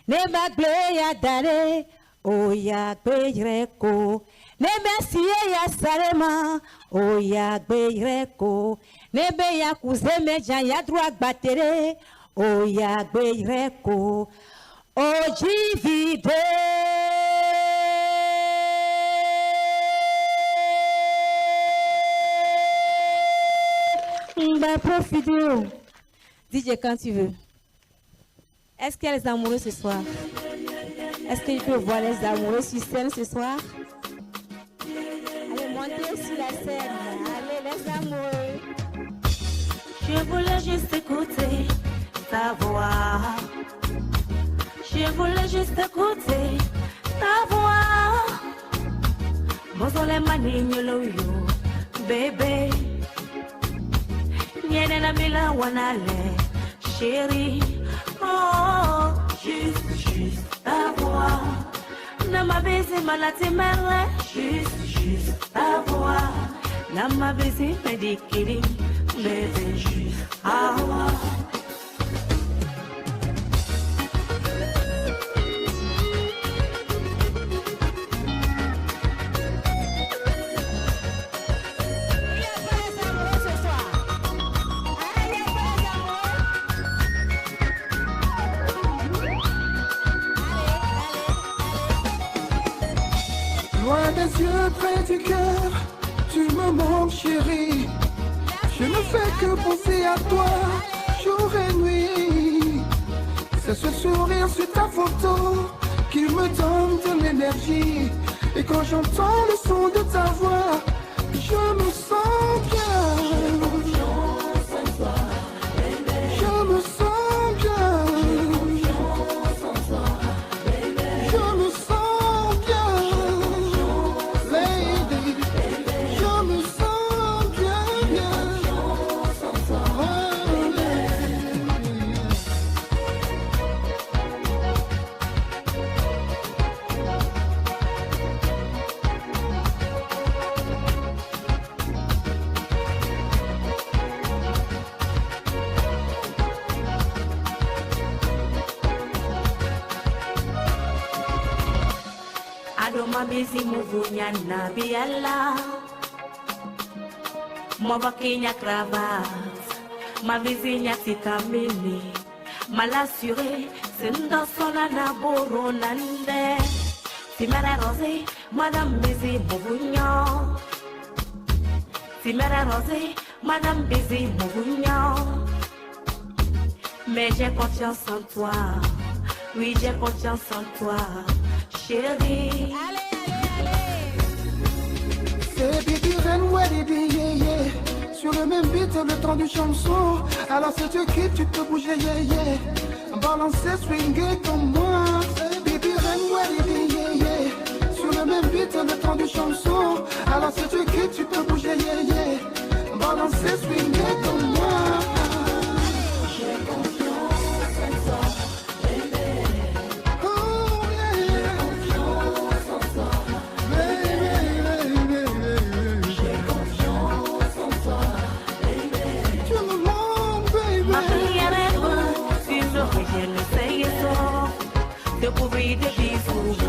Neba gle ya dare, oya peyreko. Nebe siye ya salema, oya peyreko. Nebe ya kuzeme jan ya droit batere, oya peyreko. Oji vide. Profite. DJ quand tu veux. Est-ce qu'il y a les amoureux ce soir? Est-ce qu'il peut voir les amoureux sur scène ce soir? Allez, montez sur la scène. Allez, les amoureux. Je voulais juste écouter ta voix. Je voulais juste écouter ta voix. Mozole manignolo yo, bébé. Niene na bila wanale, chérie. Oh, juste ta voix. Na ma baiser malati merle, juste ta voix. Na ma baiser medikiri, bébé, juste ta voix. Loin des yeux, près du cœur, tu me manques chérie. Je ne fais que penser à toi, jour et nuit. C'est ce sourire sur ta photo qui me donne de l'énergie. Et quand j'entends le son de ta voix, je me sens bien. Je me sens bien. Je me sens bien. Lady, je me sens bien, bien. Adoma busy muvunya na biala. Mova Kenya cravat. ma vizinha tikamini, malassuré, c'est dans son anaboro nande. Timera rosé, madame Bézi Bouvignon. Timera rosé, madame Bézi Bouvignon. Mais j'ai confiance en toi, oui j'ai confiance en toi, chérie. C'est Bibi Ren, ouais, Bibi, yeah, yeah. Sur le même beat, le temps du chanson. Alors si tu quittes, tu peux bouger, yeah, yeah. Balancer, swinguer comme moi. C'est Bibi Ren, ouais, Bibi, yeah, yeah. Sur le même beat, le temps du chanson. Alors si tu quittes, tu peux bouger, yeah, yeah. Balancer, swinguer comme moi. J'ai confiance en toi, baby. Oh, yeah. J'ai confiance en toi, baby. Ma prière est bonne, si je reviens, essaye ça. De couvrir des bisous, tu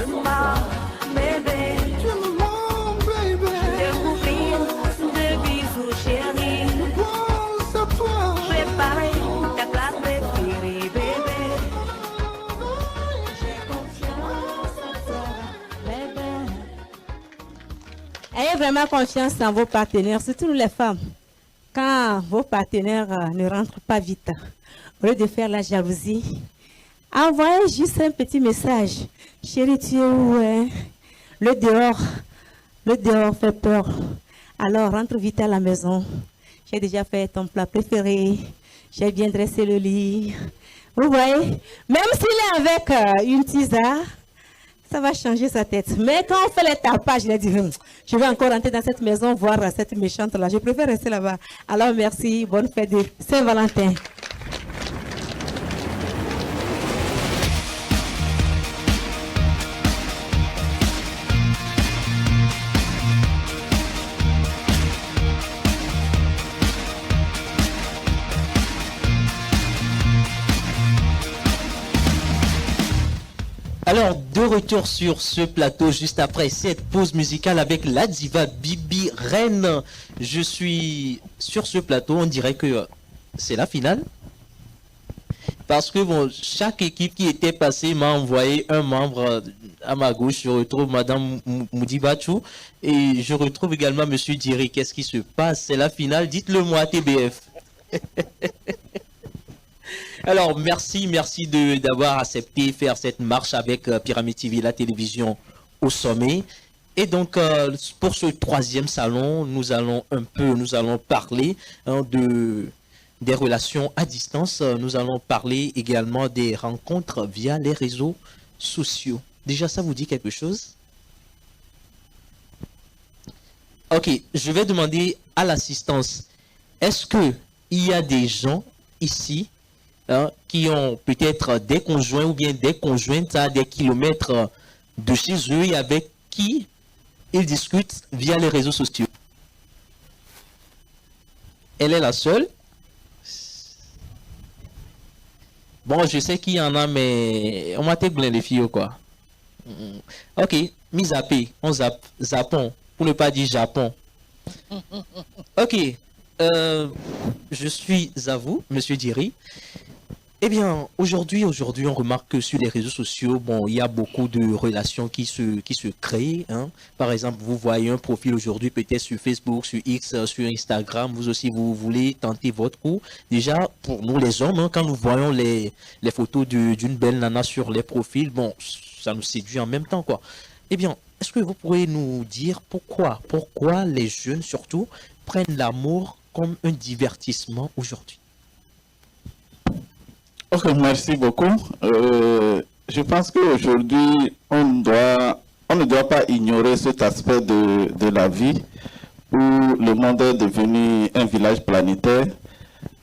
me marres, bébé. Tu me manques, baby. De couvrir des bisous, chérie. Je pense à toi. Préparer ta classe préférée, bébé. J'ai confiance en toi, bébé. Ayez vraiment confiance en vos partenaires, surtout les femmes. Quand vos partenaires ne rentrent pas vite, au lieu de faire la jalousie, envoyez juste un petit message. Chérie, tu es où, hein? Le dehors fait peur. Alors, rentre vite à la maison. J'ai déjà fait ton plat préféré. J'ai bien dressé le lit. Vous voyez? Même s'il est avec une tisane, ça va changer sa tête. Mais quand on fait les tapages, il a dit, je vais encore rentrer dans cette maison, voir cette méchante-là. Je préfère rester là-bas. Alors, merci. Bonne fête de Saint-Valentin. Alors, de retour sur ce plateau, juste après cette pause musicale avec la diva Bibi Ren. Je suis sur ce plateau, on dirait que c'est la finale. Parce que bon, chaque équipe qui était passée m'a envoyé un membre à ma gauche. Je retrouve Madame Moudibachou et je retrouve également Monsieur Diri. Qu'est-ce qui se passe? C'est la finale, dites-le moi TBF. Alors, merci d'avoir accepté faire cette marche avec Pyramide TV, la télévision au sommet. Et donc, pour ce troisième salon, nous allons parler des relations à distance. Nous allons parler également des rencontres via les réseaux sociaux. Déjà, ça vous dit quelque chose? Ok, je vais demander à l'assistance, est-ce qu'il y a des gens ici qui ont peut-être des conjoints ou bien des conjointes à des kilomètres de chez eux et avec qui ils discutent via les réseaux sociaux? Elle est la seule? Bon, je sais qu'il y en a, mais on m'a été plein les filles, quoi. Ok, mis à P, on zappons, pour ne pas dire Japon. Ok, je suis à vous, Monsieur Diri. Eh bien, aujourd'hui, on remarque que sur les réseaux sociaux, bon, il y a beaucoup de relations qui se créent. Hein. Par exemple, vous voyez un profil aujourd'hui, peut-être sur Facebook, sur X, sur Instagram. Vous aussi, vous voulez tenter votre coup. Déjà, pour nous les hommes, hein, quand nous voyons les photos d'une belle nana sur les profils, bon, ça nous séduit en même temps, quoi. Eh bien, est-ce que vous pourriez nous dire pourquoi les jeunes, surtout, prennent l'amour comme un divertissement aujourd'hui? Ok, merci beaucoup. Je pense qu'aujourd'hui, on ne doit pas ignorer cet aspect de la vie où le monde est devenu un village planétaire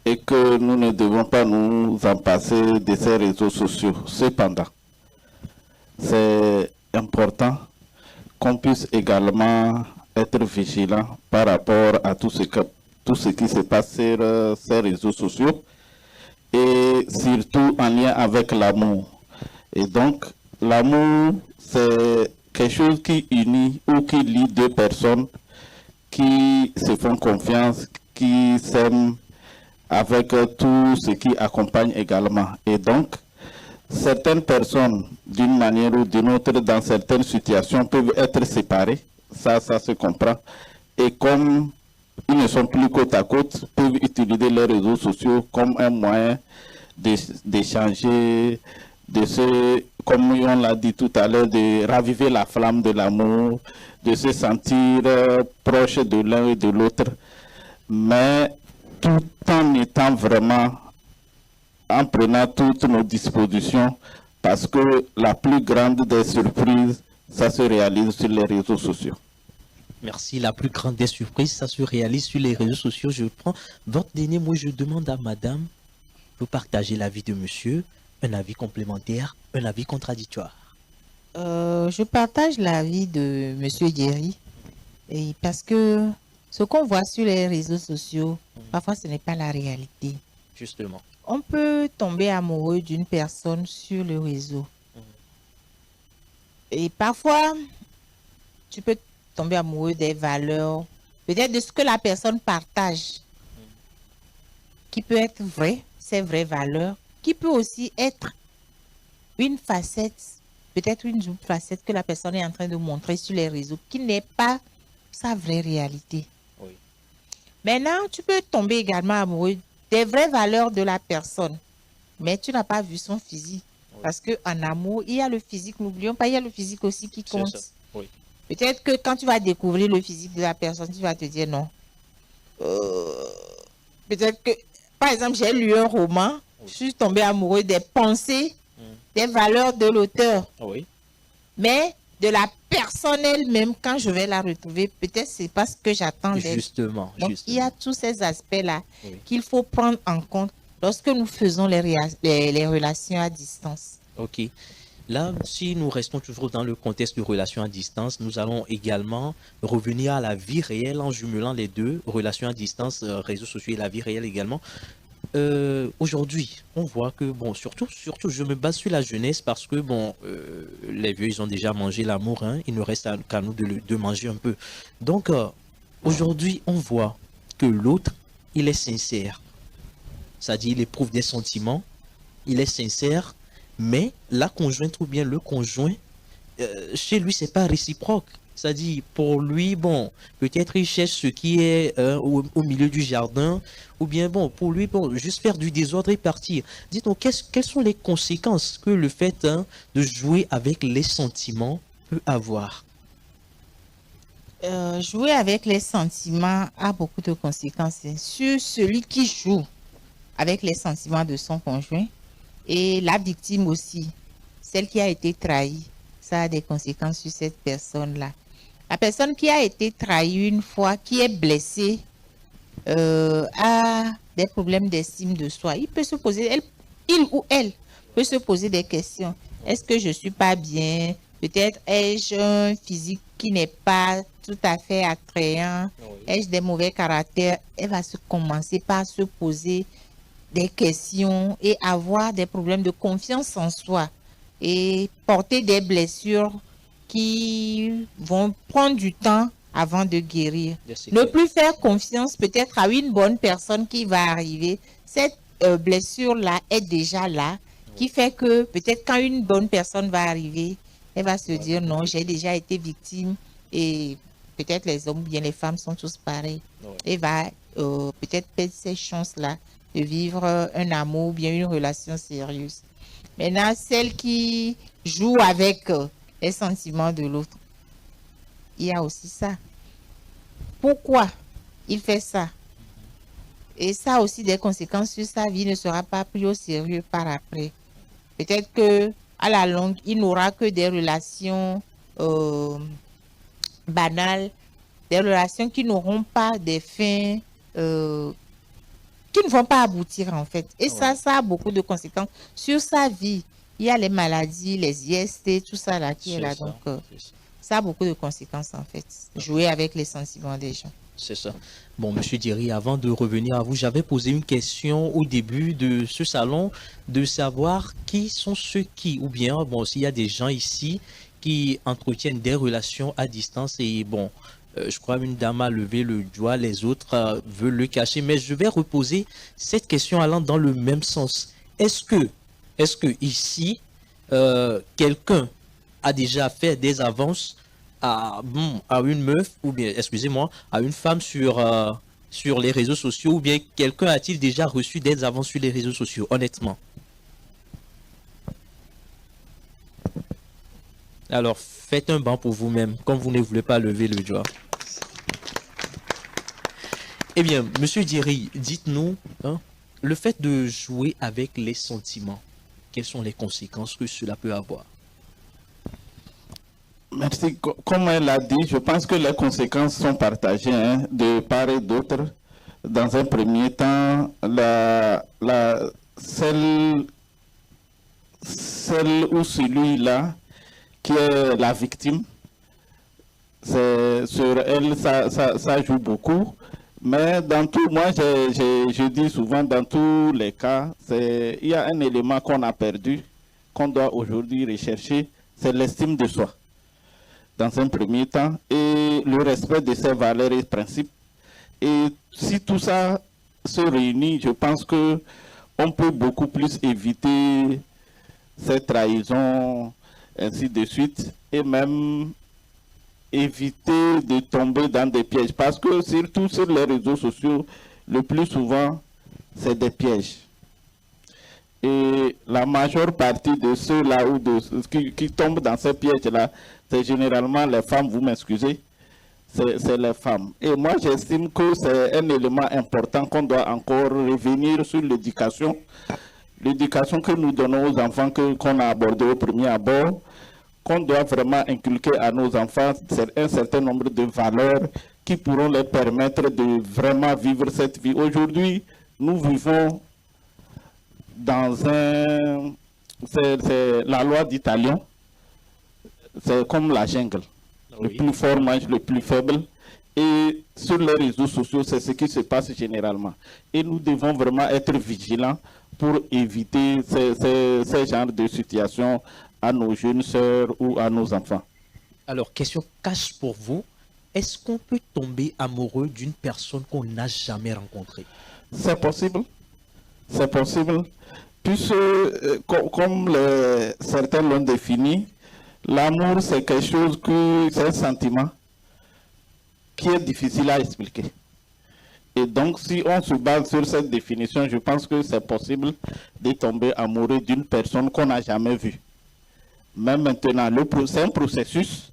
et que nous ne devons pas nous en passer de ces réseaux sociaux. Cependant, c'est important qu'on puisse également être vigilant par rapport à tout ce qui se passe sur ces réseaux sociaux, et surtout en lien avec l'amour. Et donc, l'amour, c'est quelque chose qui unit ou qui lie deux personnes qui se font confiance, qui s'aiment avec tout ce qui accompagne également. Et donc, certaines personnes, d'une manière ou d'une autre, dans certaines situations, peuvent être séparées. Ça se comprend. Et comme ils ne sont plus côte à côte, peuvent utiliser les réseaux sociaux comme un moyen d'échanger, comme on l'a dit tout à l'heure, de raviver la flamme de l'amour, de se sentir proche de l'un et de l'autre, mais tout en étant vraiment, en prenant toutes nos dispositions, parce que la plus grande des surprises, ça se réalise sur les réseaux sociaux. Merci. La plus grande des surprises, ça se réalise sur les réseaux sociaux. Je prends votre dernier mot. Je demande à madame, vous partagez l'avis de monsieur, un avis complémentaire, un avis contradictoire. Je partage l'avis de monsieur Jerry, et parce que ce qu'on voit sur les réseaux sociaux, parfois ce n'est pas la réalité. Justement. On peut tomber amoureux d'une personne sur le réseau. Et parfois, tu peux tomber amoureux des valeurs, peut-être de ce que la personne partage, qui peut être vrai, ses vraies valeurs, qui peut aussi être une facette, peut-être une double facette que la personne est en train de montrer sur les réseaux, qui n'est pas sa vraie réalité. Oui. Maintenant, tu peux tomber également amoureux des vraies valeurs de la personne, mais tu n'as pas vu son physique. Oui. Parce qu'en amour, il y a le physique, n'oublions pas, il y a le physique aussi qui compte. Oui. Peut-être que quand tu vas découvrir le physique de la personne, tu vas te dire non. Peut-être que, par exemple, j'ai lu un roman, je suis tombée amoureux des pensées, des valeurs de l'auteur. Oui. Mais de la personne elle-même, quand je vais la retrouver, peut-être c'est pas ce que j'attends d'elle. Justement. Donc, il y a tous ces aspects-là qu'il faut prendre en compte lorsque nous faisons les relations à distance. Ok. Là, si nous restons toujours dans le contexte de relations à distance, nous allons également revenir à la vie réelle en jumelant les deux, relations à distance, réseaux sociaux et la vie réelle également. Aujourd'hui, on voit que, bon, surtout, je me base sur la jeunesse parce que, bon, les vieux, ils ont déjà mangé l'amour, hein, il ne reste qu'à nous de manger un peu. Donc, aujourd'hui, on voit que l'autre, il est sincère. C'est-à-dire, il éprouve des sentiments, il est sincère, mais la conjointe ou bien le conjoint, chez lui, c'est pas réciproque. C'est-à-dire, pour lui, bon, peut-être il cherche ce qui est au milieu du jardin, ou bien, bon, pour lui, bon, juste faire du désordre et partir. Dites-nous, quelles sont les conséquences que le fait de jouer avec les sentiments peut avoir? Jouer avec les sentiments a beaucoup de conséquences sur celui qui joue avec les sentiments de son conjoint et la victime aussi, celle qui a été trahie. Ça a des conséquences sur cette personne-là. La personne qui a été trahie une fois, qui est blessée, a des problèmes d'estime de soi. Il peut se poser, il ou elle peut se poser des questions. Est-ce que je ne suis pas bien? Peut-être ai-je un physique qui n'est pas tout à fait attrayant? Ai-je des mauvais caractères? Elle va commencer par se poser des questions et avoir des problèmes de confiance en soi et porter des blessures qui vont prendre du temps avant de guérir. Ne plus faire confiance peut-être à une bonne personne qui va arriver. Cette blessure-là est déjà là, qui fait que peut-être quand une bonne personne va arriver, elle va se dire non, j'ai déjà été victime et peut-être les hommes ou bien les femmes sont tous pareils. Et va peut-être perdre ces chances-là de vivre un amour ou bien une relation sérieuse. Maintenant, celle qui joue avec les sentiments de l'autre, il y a aussi ça. Pourquoi il fait ça? Et ça a aussi des conséquences sur sa vie, ne sera pas pris au sérieux par après. Peut-être que à la longue, il n'aura que des relations banales, des relations qui n'auront pas des fins, qui ne vont pas aboutir en fait. Et ça a beaucoup de conséquences sur sa vie. Il y a les maladies, les IST, tout ça là qui est là. Donc, ça a beaucoup de conséquences en fait. Jouer avec les sentiments des gens. C'est ça. Bon, Monsieur Jerry, avant de revenir à vous, j'avais posé une question au début de ce salon, de savoir qui sont ceux qui, ou bien, bon, s'il y a des gens ici qui entretiennent des relations à distance et bon, Je crois une dame a levé le doigt, les autres veulent le cacher. Mais je vais reposer cette question allant dans le même sens. Est-ce que ici, quelqu'un a déjà fait des avances à une meuf, ou bien, excusez-moi, à une femme sur les réseaux sociaux, ou bien quelqu'un a-t-il déjà reçu des avances sur les réseaux sociaux, honnêtement? Alors, faites un banc pour vous-même, comme vous ne voulez pas lever le doigt. Eh bien, Monsieur Diri, dites-nous, hein, le fait de jouer avec les sentiments, quelles sont les conséquences que cela peut avoir? Merci. Comme elle l'a dit, je pense que les conséquences sont partagées, hein, de part et d'autre. Dans un premier temps, celle ou celui-là qui est la victime, sur elle, ça joue beaucoup. Mais dans tout, moi, je dis souvent, dans tous les cas, il y a un élément qu'on a perdu, qu'on doit aujourd'hui rechercher, c'est l'estime de soi, dans un premier temps, et le respect de ses valeurs et principes. Et si tout ça se réunit, je pense qu'on peut beaucoup plus éviter ces trahisons, ainsi de suite, et même éviter de tomber dans des pièges. Parce que surtout sur les réseaux sociaux, le plus souvent, c'est des pièges. Et la majeure partie de ceux-là ou de qui tombent dans ces pièges-là, c'est généralement les femmes, vous m'excusez, c'est les femmes. Et moi, j'estime que c'est un élément important qu'on doit encore revenir sur l'éducation. L'éducation que nous donnons aux enfants, qu'on a abordé au premier abord, qu'on doit vraiment inculquer à nos enfants un certain nombre de valeurs qui pourront leur permettre de vraiment vivre cette vie. Aujourd'hui, nous vivons dans c'est la loi d'Italien, c'est comme la jungle. Oui. Le plus fort mange le plus faible. Et sur les réseaux sociaux, c'est ce qui se passe généralement. Et nous devons vraiment être vigilants pour éviter ces genres de situations à nos jeunes sœurs ou à nos enfants. Alors, question cash pour vous. Est-ce qu'on peut tomber amoureux d'une personne qu'on n'a jamais rencontrée? C'est possible. C'est possible. Puisque, comme certains l'ont défini, l'amour, c'est quelque chose c'est un sentiment qui est difficile à expliquer. Et donc, si on se base sur cette définition, je pense que c'est possible de tomber amoureux d'une personne qu'on n'a jamais vue. Mais maintenant, c'est un processus.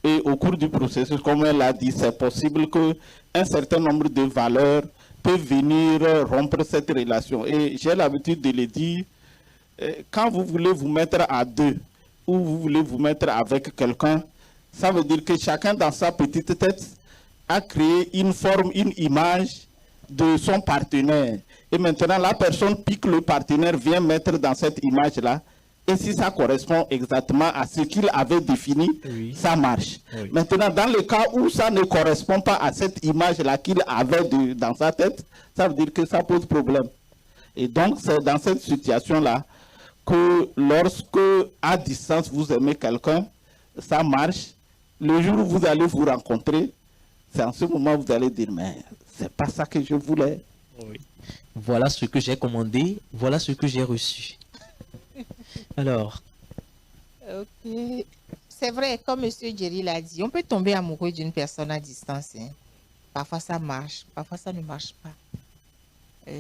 Et au cours du processus, comme elle l'a dit, c'est possible qu'un certain nombre de valeurs peuvent venir rompre cette relation. Et j'ai l'habitude de le dire, quand vous voulez vous mettre à deux, ou vous voulez vous mettre avec quelqu'un, ça veut dire que chacun dans sa petite tête a créé une forme, une image de son partenaire. Et maintenant, la personne pique le partenaire, vient mettre dans cette image-là. Et si ça correspond exactement à ce qu'il avait défini, oui, ça marche. Oui. Maintenant, dans le cas où ça ne correspond pas à cette image-là qu'il avait dans sa tête, ça veut dire que ça pose problème. Et donc, c'est dans cette situation-là que lorsque, à distance, vous aimez quelqu'un, ça marche. Le jour où vous allez vous rencontrer, c'est en ce moment que vous allez dire, mais c'est pas ça que je voulais. Oui. Voilà ce que j'ai commandé, voilà ce que j'ai reçu. Alors. Ok. C'est vrai, comme M. Jerry l'a dit, on peut tomber amoureux d'une personne à distance. Hein. Parfois ça marche, parfois ça ne marche pas.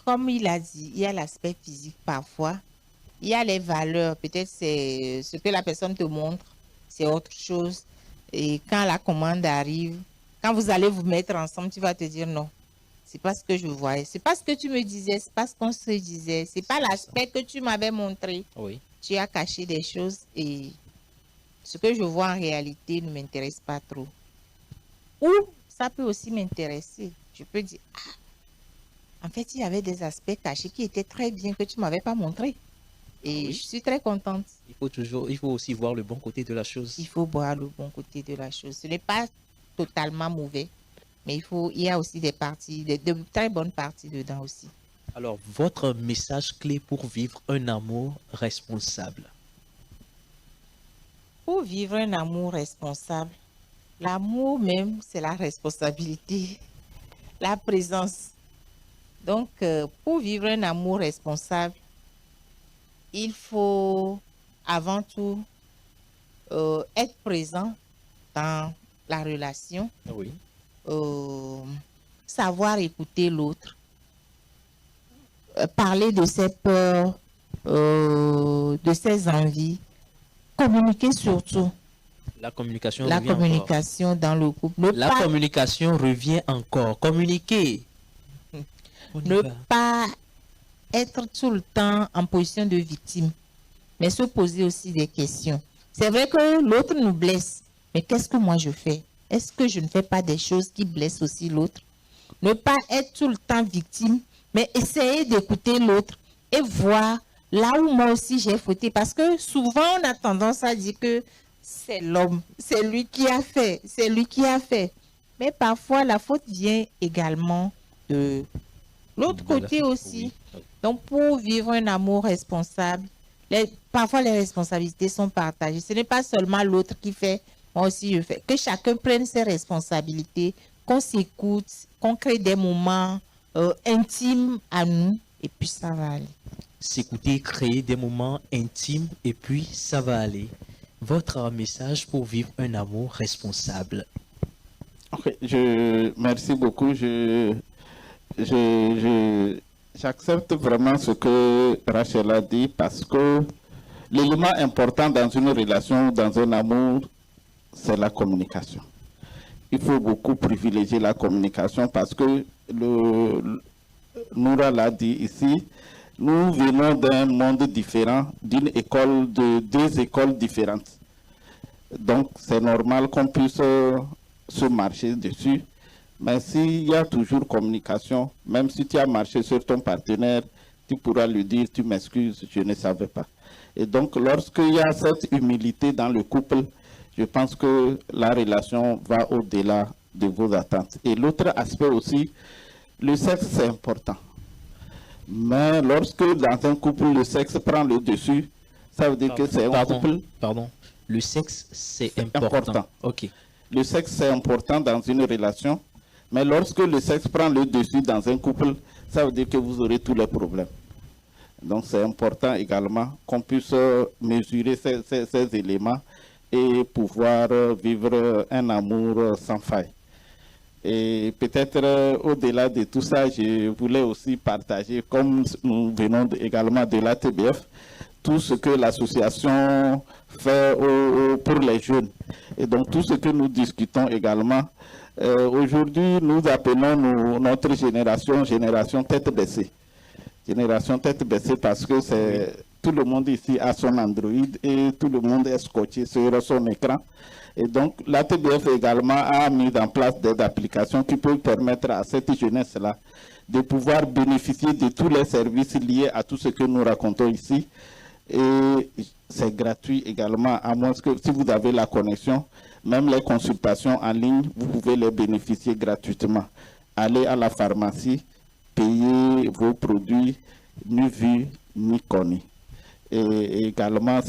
Comme il a dit, il y a l'aspect physique parfois. Il y a les valeurs, peut-être c'est ce que la personne te montre, c'est autre chose. Et quand la commande arrive, quand vous allez vous mettre ensemble, tu vas te dire non. C'est pas ce que je voyais. C'est pas ce que tu me disais. C'est pas ce qu'on se disait. C'est pas l'aspect que tu m'avais montré. Oui. Tu as caché des choses et ce que je vois en réalité ne m'intéresse pas trop. Ou ça peut aussi m'intéresser. Je peux dire, en fait, il y avait des aspects cachés qui étaient très bien que tu m'avais pas montré. Et oui, je suis très contente. Il faut aussi voir le bon côté de la chose. Il faut voir le bon côté de la chose. Ce n'est pas totalement mauvais. Mais il y a aussi des parties, de très bonnes parties dedans aussi. Alors, votre message clé pour vivre un amour responsable? Pour vivre un amour responsable, l'amour même, c'est la responsabilité, la présence. Donc, pour vivre un amour responsable, il faut avant tout être présent dans la relation, Oui. savoir écouter l'autre, parler de ses peurs, de ses envies, communiquer surtout. La communication La revient communication dans le couple. Ne La pas- communication revient encore. Communiquer. ne pas être tout le temps en position de victime, mais se poser aussi des questions. C'est vrai que l'autre nous blesse, mais qu'est-ce que moi je fais? Est-ce que je ne fais pas des choses qui blessent aussi l'autre? Ne pas être tout le temps victime, mais essayer d'écouter l'autre et voir là où moi aussi j'ai fauté. Parce que souvent on a tendance à dire que c'est l'homme, c'est lui qui a fait, c'est lui qui a fait. Mais parfois la faute vient également de l'autre côté aussi. Donc, pour vivre un amour responsable, parfois les responsabilités sont partagées. Ce n'est pas seulement l'autre qui fait, moi aussi je fais. Que chacun prenne ses responsabilités, qu'on s'écoute, qu'on crée des moments intimes à nous, et puis ça va aller. S'écouter, créer des moments intimes et puis ça va aller. Votre message pour vivre un amour responsable. Ok, merci beaucoup. J'accepte vraiment ce que Rachel a dit parce que l'élément important dans une relation, dans un amour, c'est la communication. Il faut beaucoup privilégier la communication parce que Noura l'a dit ici, nous venons d'un monde différent, d'une école, de deux écoles différentes. Donc c'est normal qu'on puisse se marcher dessus. Mais s'il y a toujours communication, même si tu as marché sur ton partenaire, tu pourras lui dire, tu m'excuses, je ne savais pas. Et donc, lorsqu'il y a cette humilité dans le couple, je pense que la relation va au-delà de vos attentes. Et l'autre aspect aussi, le sexe, c'est important. Mais lorsque dans un couple, le sexe prend le dessus, ça veut dire que c'est un couple... Pardon, le sexe, c'est important. Ok. Le sexe, c'est important dans une relation. Mais lorsque le sexe prend le dessus dans un couple, ça veut dire que vous aurez tous les problèmes. Donc c'est important également qu'on puisse mesurer ces éléments et pouvoir vivre un amour sans faille. Et peut-être au-delà de tout ça, je voulais aussi partager, comme nous venons également de l'ATBF, tout ce que l'association fait pour les jeunes. Et donc tout ce que nous discutons également, aujourd'hui, nous appelons notre génération tête baissée. Génération tête baissée parce que tout le monde ici a son Android et tout le monde est scotché sur son écran. Et donc, l'ATBF également a mis en place des applications qui peuvent permettre à cette jeunesse-là de pouvoir bénéficier de tous les services liés à tout ce que nous racontons ici. Et c'est gratuit également, à moins que si vous avez la connexion, même les consultations en ligne, vous pouvez les bénéficier gratuitement. Allez à la pharmacie, payez vos produits, ni vu, ni connu. Et également,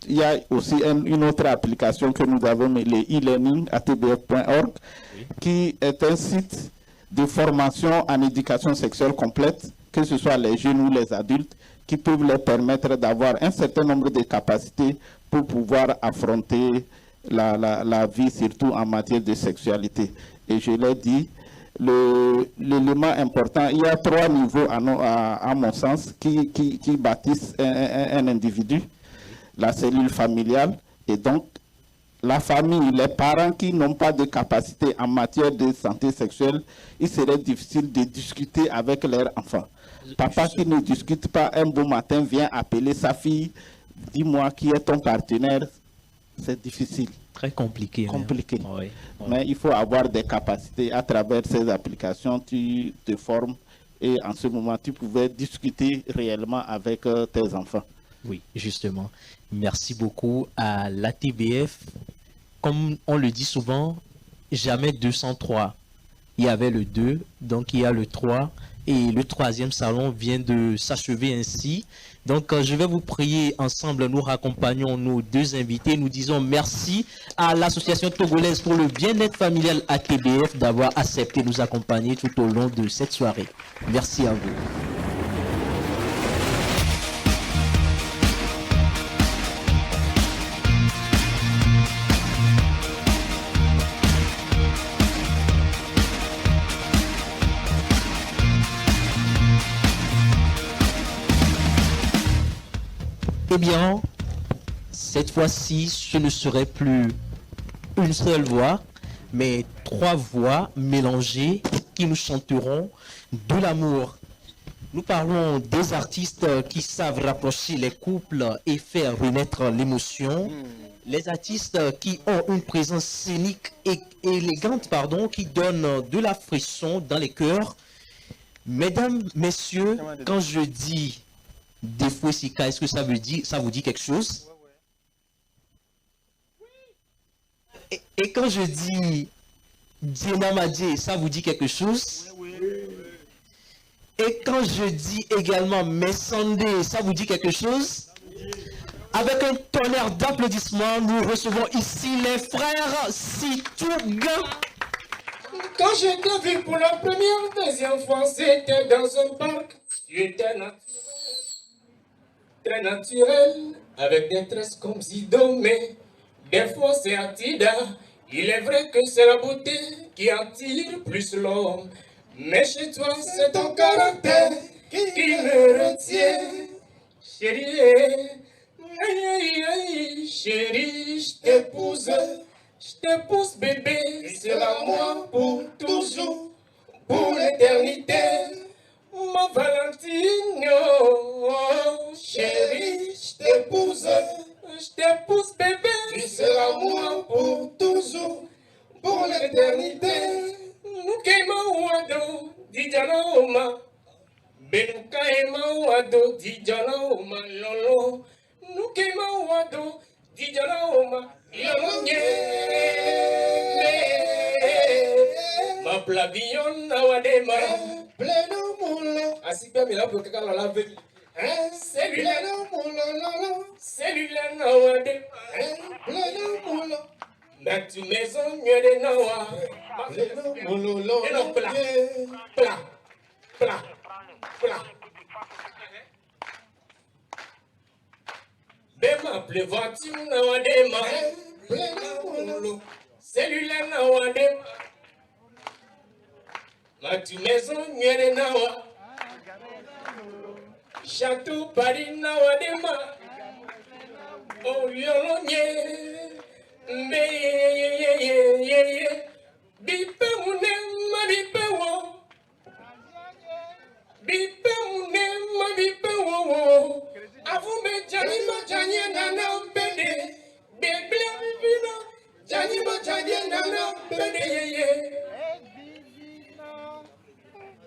il y a aussi une autre application que nous avons, le e-learning, atbf.org, qui est un site de formation en éducation sexuelle complète, que ce soit les jeunes ou les adultes, qui peuvent leur permettre d'avoir un certain nombre de capacités pour pouvoir affronter la vie, surtout en matière de sexualité. Et je l'ai dit, l'élément important, il y a 3 niveaux à mon sens qui bâtissent un individu. La cellule familiale et donc la famille, les parents qui n'ont pas de capacité en matière de santé sexuelle, il serait difficile de discuter avec leurs enfants. Papa qui ne discute pas un beau matin vient appeler sa fille, dis-moi qui est ton partenaire, c'est difficile. Très compliqué. Compliqué. Oui. Mais il faut avoir des capacités. À travers ces applications, tu te formes et en ce moment, tu pouvais discuter réellement avec tes enfants. Oui, justement. Merci beaucoup à l'ATBF. Comme on le dit souvent, jamais 203. Il y avait le 2, donc il y a le 3 Et le troisième salon vient de s'achever ainsi. Donc, je vais vous prier ensemble. Nous raccompagnons nos deux invités. Nous disons merci à l'association togolaise pour le bien-être familial ATBF d'avoir accepté de nous accompagner tout au long de cette soirée. Merci à vous. Eh bien, cette fois-ci, ce ne serait plus une seule voix, mais trois voix mélangées qui nous chanteront de l'amour. Nous parlons des artistes qui savent rapprocher les couples et faire renaître l'émotion. Les artistes qui ont une présence scénique et élégante, qui donnent de la frisson dans les cœurs. Mesdames, messieurs, quand je dis des Fouessika, est-ce que ça vous dit quelque chose? Et quand je dis Djenamadje, ça vous dit quelque chose? Et quand je dis également Messandé, ça vous dit quelque chose? Avec un tonnerre d'applaudissements, nous recevons ici les frères Situga. Quand je t'ai vu pour la deuxième fois, c'était dans un parc. Tu étais très naturel, avec des tresses comme Zido, mais des fois c'est Atida. Il est vrai que c'est la beauté qui attire plus l'homme, mais chez toi c'est ton caractère qui me retient. Chérie, chérie, je t'épouse bébé, sera moi pour toujours, pour l'éternité. Ma Valentine, oh, chérie, je t'épouse bébé, tu seras moi pour toujours, pour l'éternité. Nous qu'aimons Wado, Dijana Oma, Benuka aimons Wado, Dijana Oma, Lolo. Nous qu'aimons Wado, Dijana Oma, Lolo nye. Ma plavillon Nawadema. Pleno moulin. Asika mais là pour quelqu'un la lave. Celui-là Nawade. Pleno moulin. Mais tu maison mieux de Nawa. Pleno moulin. Et non plat. Bema plevoiture Nawadema. Pleno moulin. Celui-là Nawadema. Ma tu maison mieux de Nawa. Château Paris Nawadema. Oh yolonye. Bipe munema bipe wo. Bipe munema bipe wo. Avu me jani ma jani nana bede. Beble vino. Jani ma jani nana bede.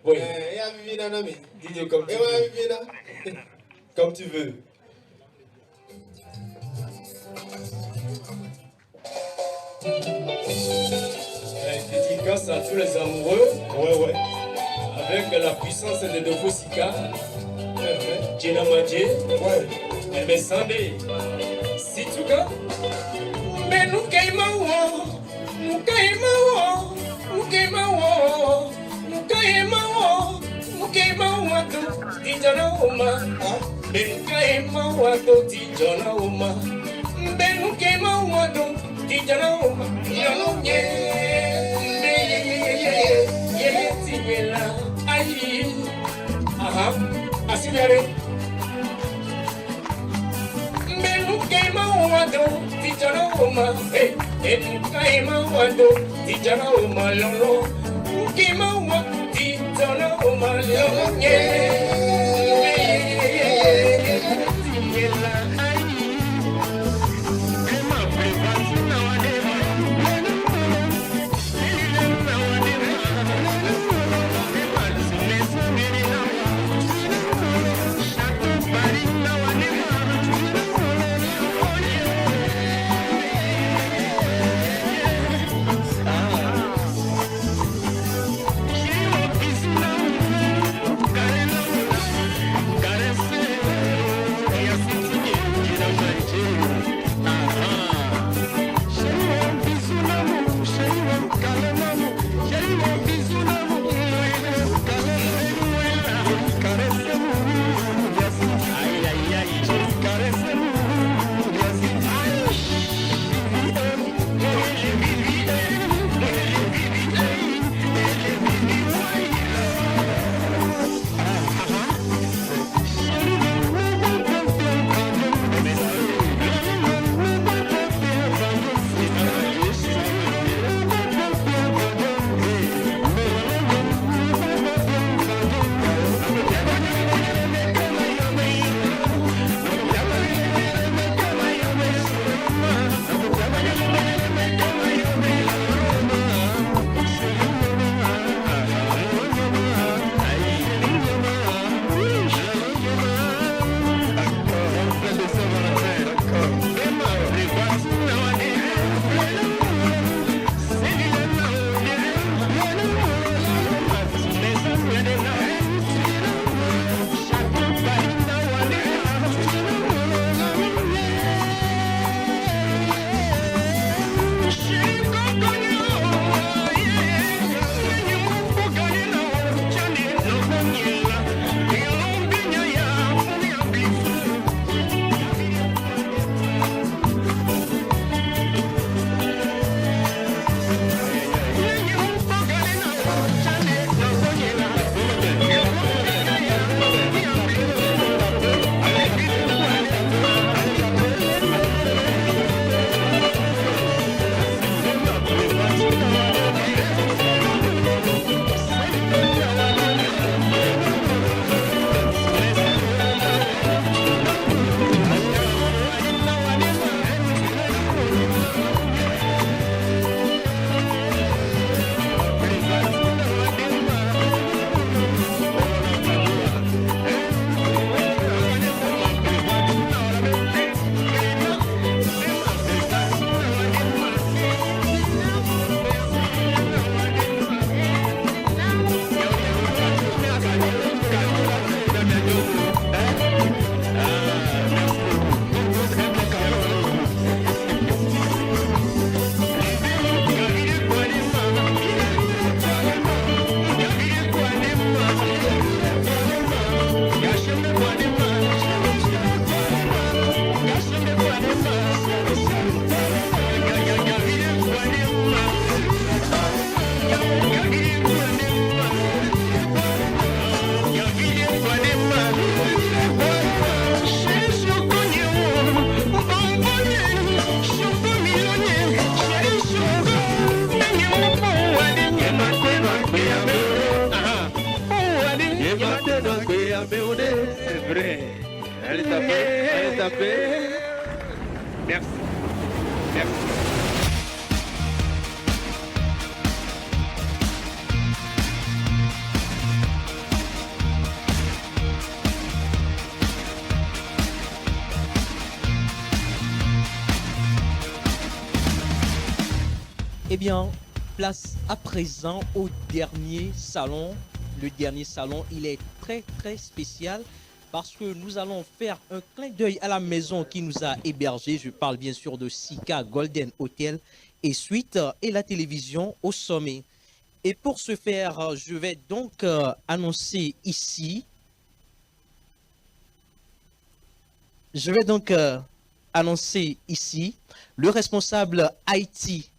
Oui. Dis-nous comme tu veux. Comme tu veux. Dédicace à tous les amoureux. Ouais. Avec la puissance de Dofo Sika. Djenamadje. Ouais. Mais Sandé. Situga. Mais nous caïmons. Nous caïmons. Nous caïmons. Mukema watu dijana uma, Mukema watu dijana uma, Mukema watu dijana uma, Yalonye, Yela, ayi, aha, asimere. Mukema watu dijana uma, Mukema watu dijana uma, lolo, Mukema watu. Dijana uma lolonye. Et maintenant que Améodé, c'est vrai. Allez taper, allez taper. Merci. Merci. Eh bien, place à présent au dernier salon. Le dernier salon, il est très très spécial parce que nous allons faire un clin d'œil à la maison qui nous a hébergés. Je parle bien sûr de Sika Golden Hotel et Suite et la télévision au sommet. Et pour ce faire, je vais donc annoncer ici. Je vais donc annoncer ici le responsable IT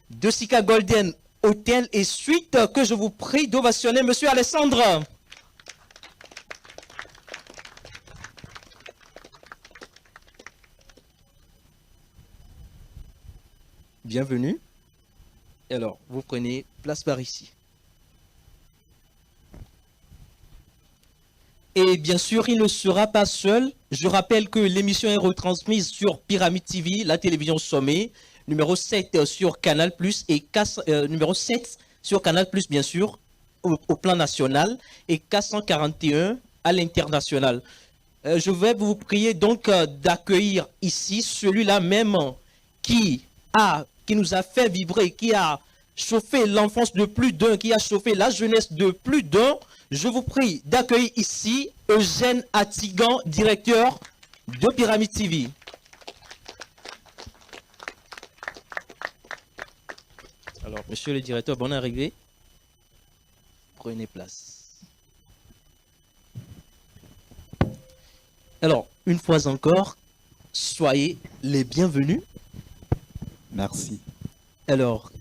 de Sika Golden Hotel et Suite que je vous prie d'ovationner, Monsieur Alessandre. Bienvenue. Alors, vous prenez place par ici. Et bien sûr, il ne sera pas seul. Je rappelle que l'émission est retransmise sur Pyramide TV, la télévision sommet, numéro 7 sur Canal+, et numéro 7 sur Canal+, bien sûr, au plan national, et 441 à l'international. Je vais vous prier donc d'accueillir ici celui-là même qui nous a fait vibrer, qui a chauffé l'enfance de plus d'un, qui a chauffé la jeunesse de plus d'un. Je vous prie d'accueillir ici Eugène Atigan, directeur de Pyramide TV. Alors, monsieur le directeur, bonne arrivée. Prenez place. Alors, une fois encore, soyez les bienvenus. Merci. Alors,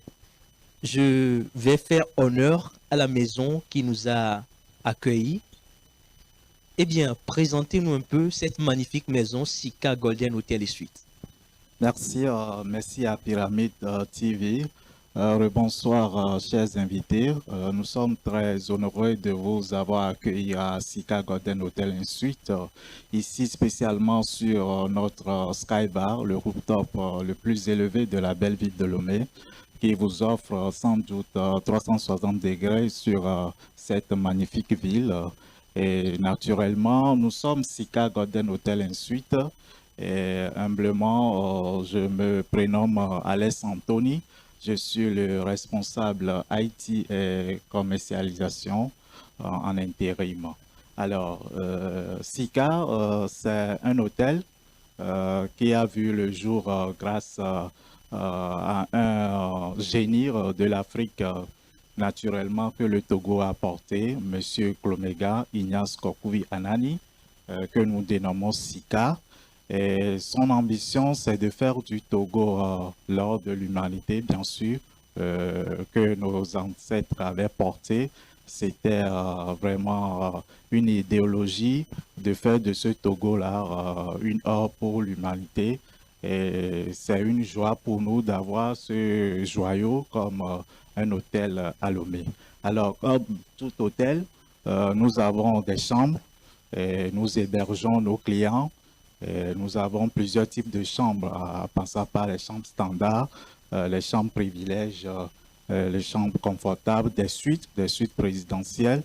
je vais faire honneur à la maison qui nous a accueillis. Eh bien, présentez-nous un peu cette magnifique maison Sika Golden Hotel et Suite. Merci, merci à Pyramide TV. Bonsoir, chers invités. Nous sommes très honorés de vous avoir accueillis à Sika Golden Hotel et Suite, ici spécialement sur notre Skybar, le rooftop le plus élevé de la belle ville de Lomé, qui vous offre sans doute 360 degrés sur cette magnifique ville. Et naturellement, nous sommes Sika Golden Hotel et Suite. Et humblement, je me prénomme Alès Anthony. Je suis le responsable IT et commercialisation en intérim. Alors, Sika, c'est un hôtel qui a vu le jour grâce à un génie de l'Afrique, naturellement, que le Togo a apporté, M. Klomega Ignace Kokuvi Anani, que nous dénommons Sika. Et son ambition, c'est de faire du Togo l'or de l'humanité, bien sûr, que nos ancêtres avaient porté. C'était vraiment une idéologie de faire de ce Togo-là une or pour l'humanité. Et c'est une joie pour nous d'avoir ce joyau comme un hôtel à Lomé. Alors, comme tout hôtel, nous avons des chambres et nous hébergeons nos clients. Et nous avons plusieurs types de chambres, à passant par les chambres standards, les chambres privilèges, les chambres confortables, des suites présidentielles.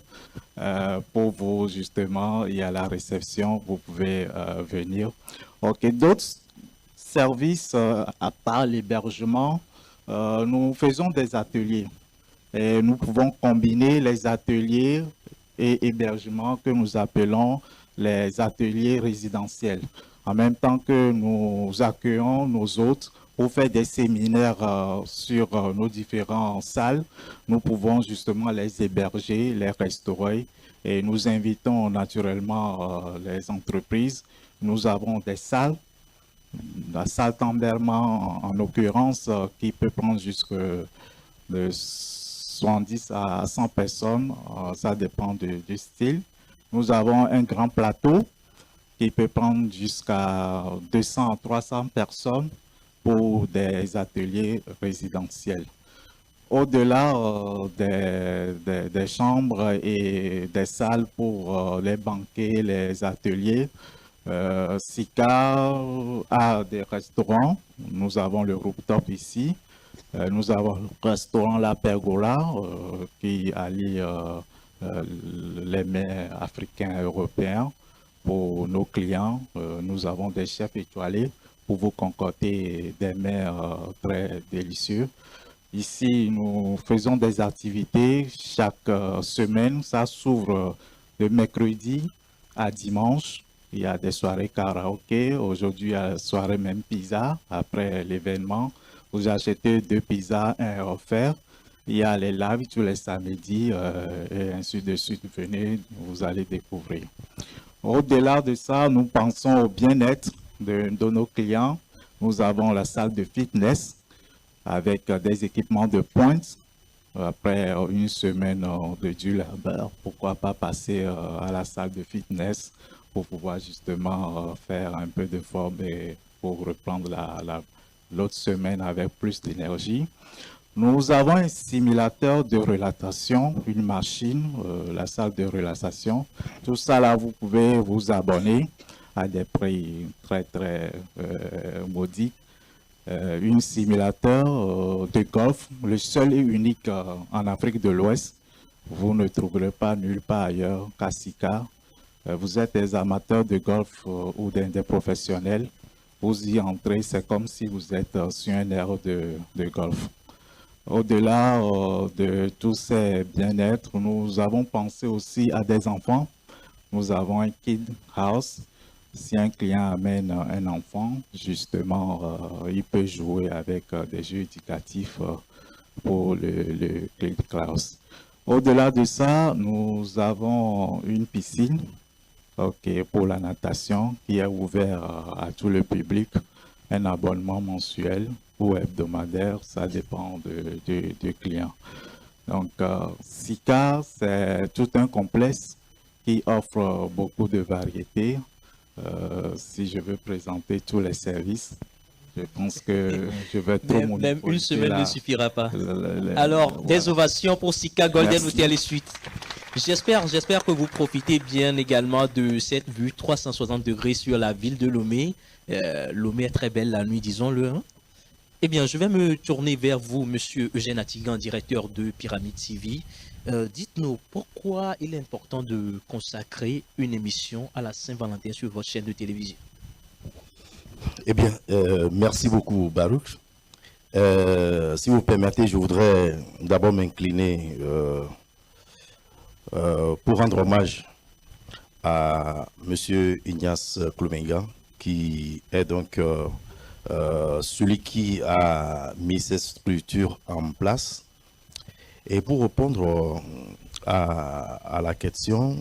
Pour vous, justement, il y a la réception, vous pouvez venir. Ok, d'autres services, à part l'hébergement, nous faisons des ateliers. Et nous pouvons combiner les ateliers et hébergements que nous appelons les ateliers résidentiels. En même temps que nous accueillons nos hôtes pour faire des séminaires sur nos différentes salles, nous pouvons justement les héberger, les restaurer et nous invitons naturellement les entreprises. Nous avons des salles, la salle d'embarquement en l'occurrence qui peut prendre jusque de 70 à 100 personnes, ça dépend du style. Nous avons un grand plateau qui peut prendre jusqu'à 200 à 300 personnes pour des ateliers résidentiels. Au-delà des chambres et des salles pour les banquets, les ateliers, Sika a des restaurants. Nous avons le rooftop ici. Nous avons le restaurant La Pergola qui allie les mets africains et européens pour nos clients. Nous avons des chefs étoilés pour vous concocter des mets très délicieux. Ici, nous faisons des activités chaque semaine. Ça s'ouvre de mercredi à dimanche. Il y a des soirées karaoké. Aujourd'hui, il y a la soirée même pizza. Après l'événement, vous achetez 2 pizzas, 1 offert. Il y a les lives tous les samedis et ainsi de suite. Venez, vous allez découvrir. Au-delà de ça, nous pensons au bien-être de nos clients. Nous avons la salle de fitness avec des équipements de pointe. Après une semaine de dur labeur, pourquoi pas passer à la salle de fitness pour pouvoir justement faire un peu de forme et pour reprendre l'autre semaine avec plus d'énergie. Nous avons un simulateur de relaxation, une machine, la salle de relaxation. Tout ça là, vous pouvez vous abonner à des prix très très modiques. Un simulateur de golf, le seul et unique en Afrique de l'Ouest. Vous ne trouverez pas nulle part ailleurs qu'à Sika. Vous êtes des amateurs de golf ou des professionnels. Vous y entrez, c'est comme si vous êtes sur un air de golf. Au-delà de tous ces bien-être, nous avons pensé aussi à des enfants. Nous avons un Kid House. Si un client amène un enfant, justement, il peut jouer avec des jeux éducatifs pour le Kid House. Au-delà de ça, nous avons une piscine pour la natation qui est ouverte à tout le public. Un abonnement mensuel ou hebdomadaire, ça dépend du client. Donc, Sika, c'est tout un complexe qui offre beaucoup de variétés. Si je veux présenter tous les services, je pense que je vais trop même une semaine ne suffira pas. Alors, des ovations pour Sika Golden Hotel et Suites. J'espère que vous profitez bien également de cette vue 360 degrés sur la ville de Lomé. Lomé est très belle la nuit, disons-le. Hein? Eh bien, je vais me tourner vers vous, Monsieur Eugène Atigan, directeur de Pyramide TV. Dites-nous pourquoi il est important de consacrer une émission à la Saint-Valentin sur votre chaîne de télévision. Eh bien, merci beaucoup, Baruch. Si vous permettez, je voudrais d'abord m'incliner pour rendre hommage à Monsieur Ignace Klumenga, qui est donc celui qui a mis cette structure en place. Et pour répondre à la question,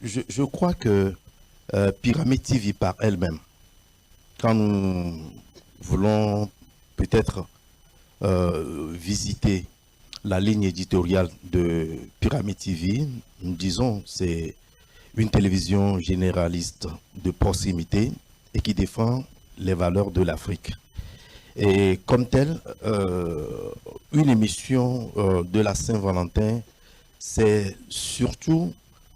je crois que Pyramide TV par elle-même, quand nous voulons peut-être visiter la ligne éditoriale de Pyramide TV, nous disons c'est une télévision généraliste de proximité et qui défend les valeurs de l'Afrique. Et comme telle, une émission de la Saint-Valentin, c'est surtout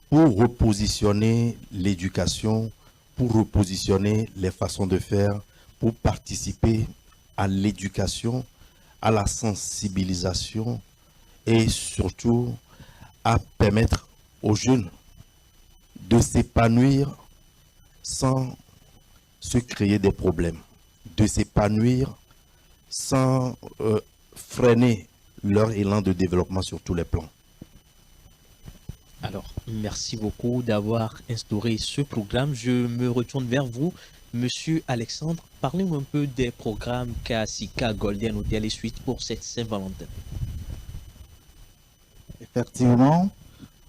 pour repositionner l'éducation, pour repositionner les façons de faire, pour participer à l'éducation, à la sensibilisation et surtout à permettre aux jeunes de s'épanouir sans se créer des problèmes, de s'épanouir sans freiner leur élan de développement sur tous les plans. Alors, merci beaucoup d'avoir instauré ce programme. Je me retourne vers vous, Monsieur Alexandre. Parlez-nous un peu des programmes qu'a Sika Golden Hotel et Suites pour cette Saint-Valentin. Effectivement,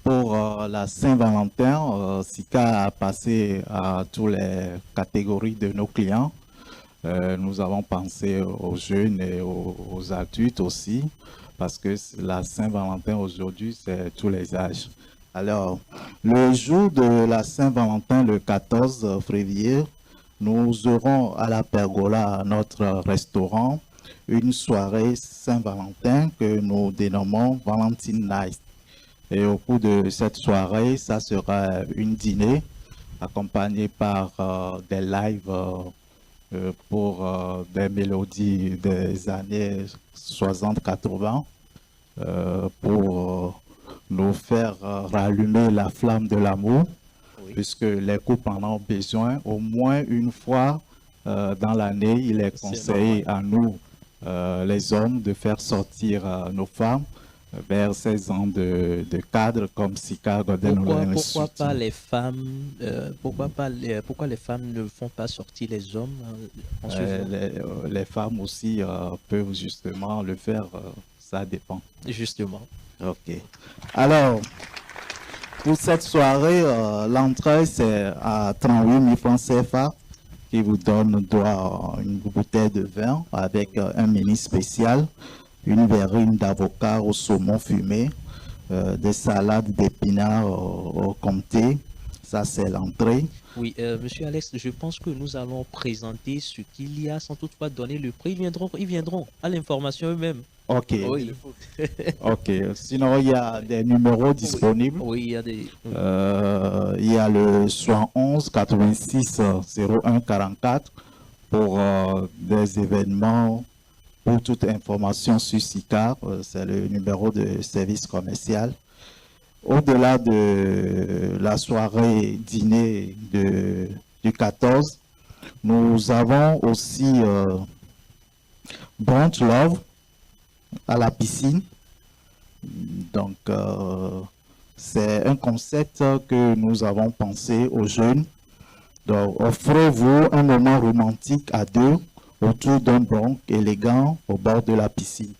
pour la Saint-Valentin, Sika a passé à toutes les catégories de nos clients. Nous avons pensé aux jeunes et aux adultes aussi, parce que la Saint-Valentin aujourd'hui, c'est tous les âges. Alors, le jour de la Saint-Valentin, le 14 février, nous aurons à la Pergola notre restaurant une soirée Saint-Valentin que nous dénommons Valentine Night. Et au cours de cette soirée, ça sera une dîner accompagnée par des lives pour des mélodies des années 60-80 pour nous faire rallumer la flamme de l'amour, puisque les couples en ont besoin au moins une fois dans l'année. Il est conseillé à nous, les hommes, de faire sortir nos femmes vers 16 ans de cadre comme Sika Godden. Pourquoi pas les femmes pourquoi les femmes ne font pas sortir les hommes en ce jour? Les femmes aussi peuvent justement le faire, ça dépend. Justement. Ok. Alors, pour cette soirée, l'entrée c'est à 38 000 francs CFA qui vous donne droit à une bouteille de vin avec un menu spécial, une verrine d'avocat au saumon fumé, des salades d'épinards au comté. Ça, c'est l'entrée. Oui, Monsieur Alex, je pense que nous allons présenter ce qu'il y a sans toutefois donner le prix. Ils viendront à l'information eux-mêmes. Ok. Oui. Ok. Sinon, il y a des numéros disponibles. Oui, il y a des... il y a le 71 86 01 44 pour des événements. Pour toute information sur SICA, c'est le numéro de service commercial. Au-delà de la soirée dîner du 14, nous avons aussi Brunch Love à la piscine. Donc, c'est un concept que nous avons pensé aux jeunes. Donc, offrez-vous un moment romantique à deux autour d'un banc élégant au bord de la piscine.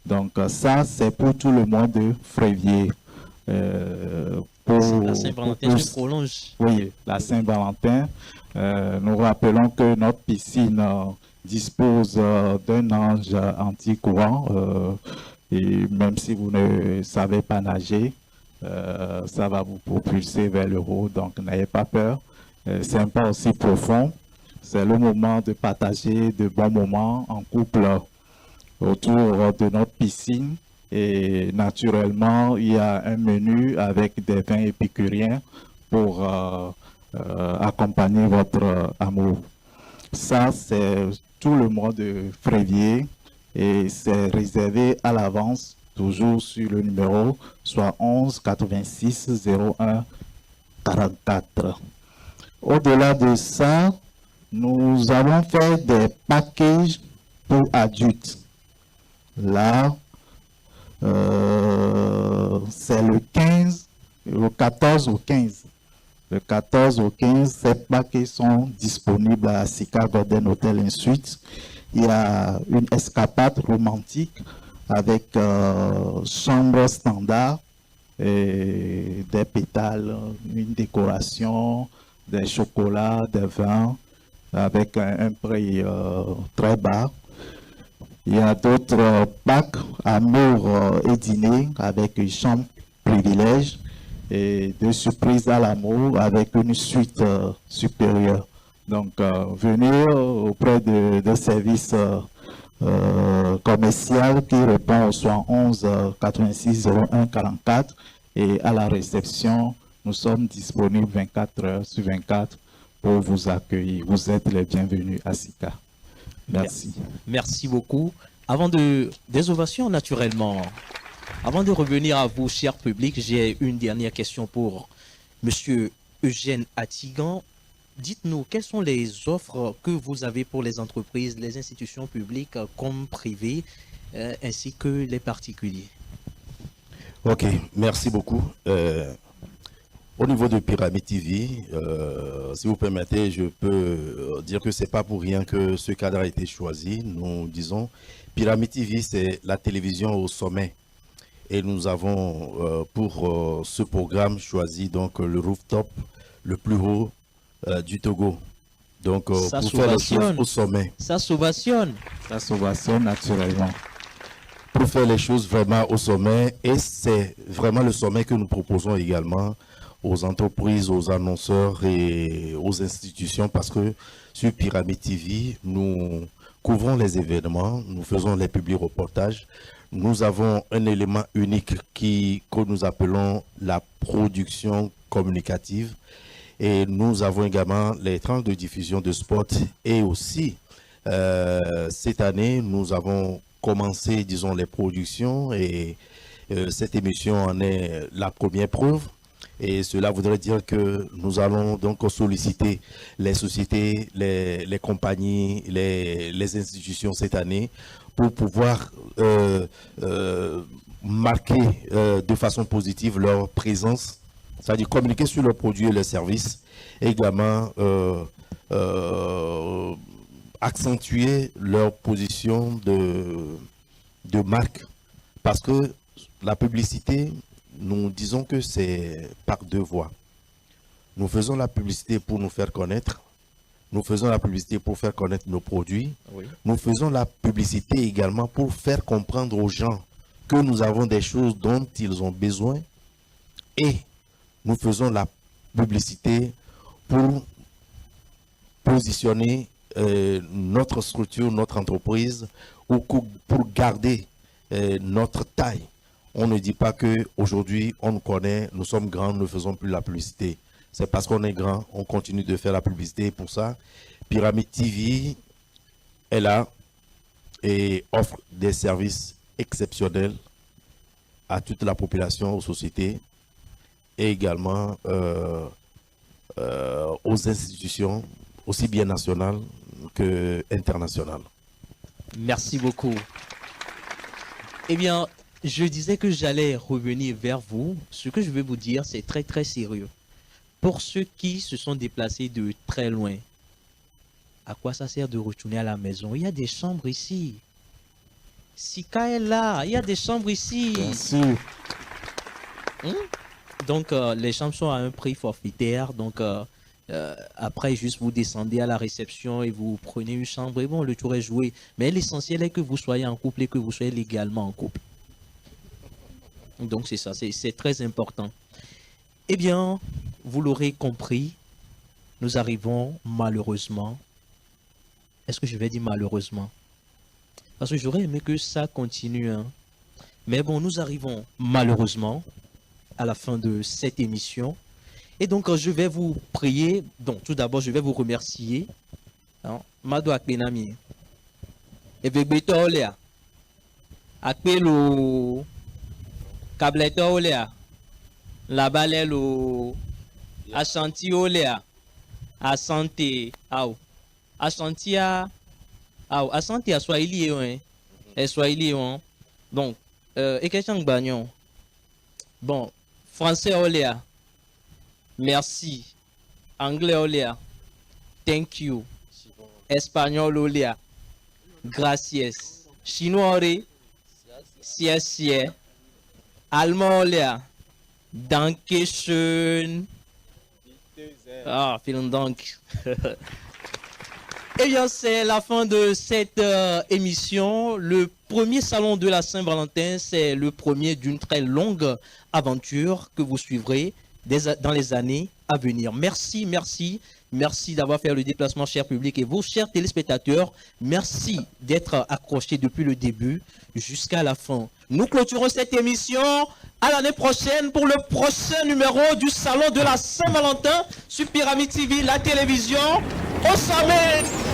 Donc ça, c'est pour tout le mois de février. La Saint-Valentin se prolonge. Oui, la Saint-Valentin. Nous rappelons que notre piscine dispose d'un ange anti-courant. Et même si vous ne savez pas nager, ça va vous propulser vers le haut. Donc n'ayez pas peur. C'est un pas aussi profond. C'est le moment de partager de bons moments en couple autour de notre piscine. Et naturellement, il y a un menu avec des vins épicuriens pour accompagner votre amour. Ça, c'est tout le mois de février et c'est réservé à l'avance, toujours sur le numéro, soit 11 86 01 44. Au-delà de ça, nous allons faire des packages pour adultes. Là, c'est le 15, le 14 au 15. Le 14 au 15, ces packages sont disponibles à Sika Godden Hotel & Suites. Il y a une escapade romantique avec chambre standard, et des pétales, une décoration, des chocolats, des vins, avec un prix très bas. Il y a d'autres packs, amour et dîner, avec une chambre privilège et de surprises à l'amour avec une suite supérieure. Donc, venez auprès de services commercial qui répond au 71 86 01 44 et à la réception, nous sommes disponibles 24 heures sur 24 pour vous accueillir. Vous êtes les bienvenus à Sika. Merci. Merci beaucoup. Avant des ovations, naturellement. Avant de revenir à vous, cher public, j'ai une dernière question pour Monsieur Eugène Atigan. Dites-nous, quelles sont les offres que vous avez pour les entreprises, les institutions publiques comme privées, ainsi que les particuliers? Ok, merci beaucoup. Au niveau de Pyramide TV, si vous permettez, je peux dire que ce n'est pas pour rien que ce cadre a été choisi. Nous disons, Pyramide TV, c'est la télévision au sommet. Et nous avons pour ce programme choisi donc le rooftop le plus haut du Togo. Donc pour faire les choses au sommet. Ça s'ovationne. Ça s'ovationne naturellement. Pour faire les choses vraiment au sommet. Et c'est vraiment le sommet que nous proposons également aux entreprises, aux annonceurs et aux institutions, parce que sur Pyramide TV, nous couvrons les événements, nous faisons les publics reportages. Nous avons un élément unique que nous appelons la production communicative. Et nous avons également les tranches de diffusion de sport. Et aussi, cette année, nous avons commencé, disons, les productions. Et cette émission en est la première preuve. Et cela voudrait dire que nous allons donc solliciter les sociétés, les compagnies, les institutions cette année pour pouvoir marquer de façon positive leur présence, c'est-à-dire communiquer sur leurs produits et leurs services, et également accentuer leur position de marque. Parce que la publicité, nous disons que c'est par deux voies. Nous faisons la publicité pour nous faire connaître. Nous faisons la publicité pour faire connaître nos produits. Oui. Nous faisons la publicité également pour faire comprendre aux gens que nous avons des choses dont ils ont besoin. Et nous faisons la publicité pour positionner notre structure, notre entreprise, ou pour garder notre taille. On ne dit pas qu'aujourd'hui, on nous connaît, nous sommes grands, nous ne faisons plus la publicité. C'est parce qu'on est grand, on continue de faire la publicité. Pour ça, Pyramide TV est là et offre des services exceptionnels à toute la population, aux sociétés et également aux institutions, aussi bien nationales qu'internationales. Merci beaucoup. Eh bien, je disais que j'allais revenir vers vous. Ce que je vais vous dire, c'est très très sérieux. Pour ceux qui se sont déplacés de très loin, à quoi ça sert de retourner à la maison? Il y a des chambres ici. Sika est là, il y a des chambres ici. Merci. Donc, les chambres sont à un prix forfaitaire. Donc, après, juste vous descendez à la réception et vous prenez une chambre. Et bon, le tour est joué. Mais l'essentiel est que vous soyez en couple et que vous soyez légalement en couple. Donc, c'est ça, c'est très important. Eh bien, vous l'aurez compris, nous arrivons malheureusement. Est-ce que je vais dire malheureusement? Parce que j'aurais aimé que ça continue. Hein. Mais bon, nous arrivons malheureusement à la fin de cette émission. Et donc, je vais vous prier. Donc, tout d'abord, je vais vous remercier. Mado Akbenami. Et Vegbeto Olea. Akbelo. Kableto Olea. La balelo. Ashanti Olea. Asante. Aou. Ashanti a. Aou. Asante a Swahili. Et Swahili. Donc, et question bagnon. Bon, français Olea. Merci. Anglais Olea. Thank you. Espagnol Olea. Gracias. Chinois Olea. Sie. Allemand Olea. Dankeschön. Ah, vielen Dank. Eh bien, c'est la fin de cette émission. Le premier salon de la Saint-Valentin, c'est le premier d'une très longue aventure que vous suivrez dans les années à venir. Merci, merci. Merci d'avoir fait le déplacement, cher public, et vous, chers téléspectateurs, merci d'être accrochés depuis le début jusqu'à la fin. Nous clôturons cette émission à l'année prochaine pour le prochain numéro du Salon de la Saint-Valentin sur Pyramide TV, la télévision. Au sommet.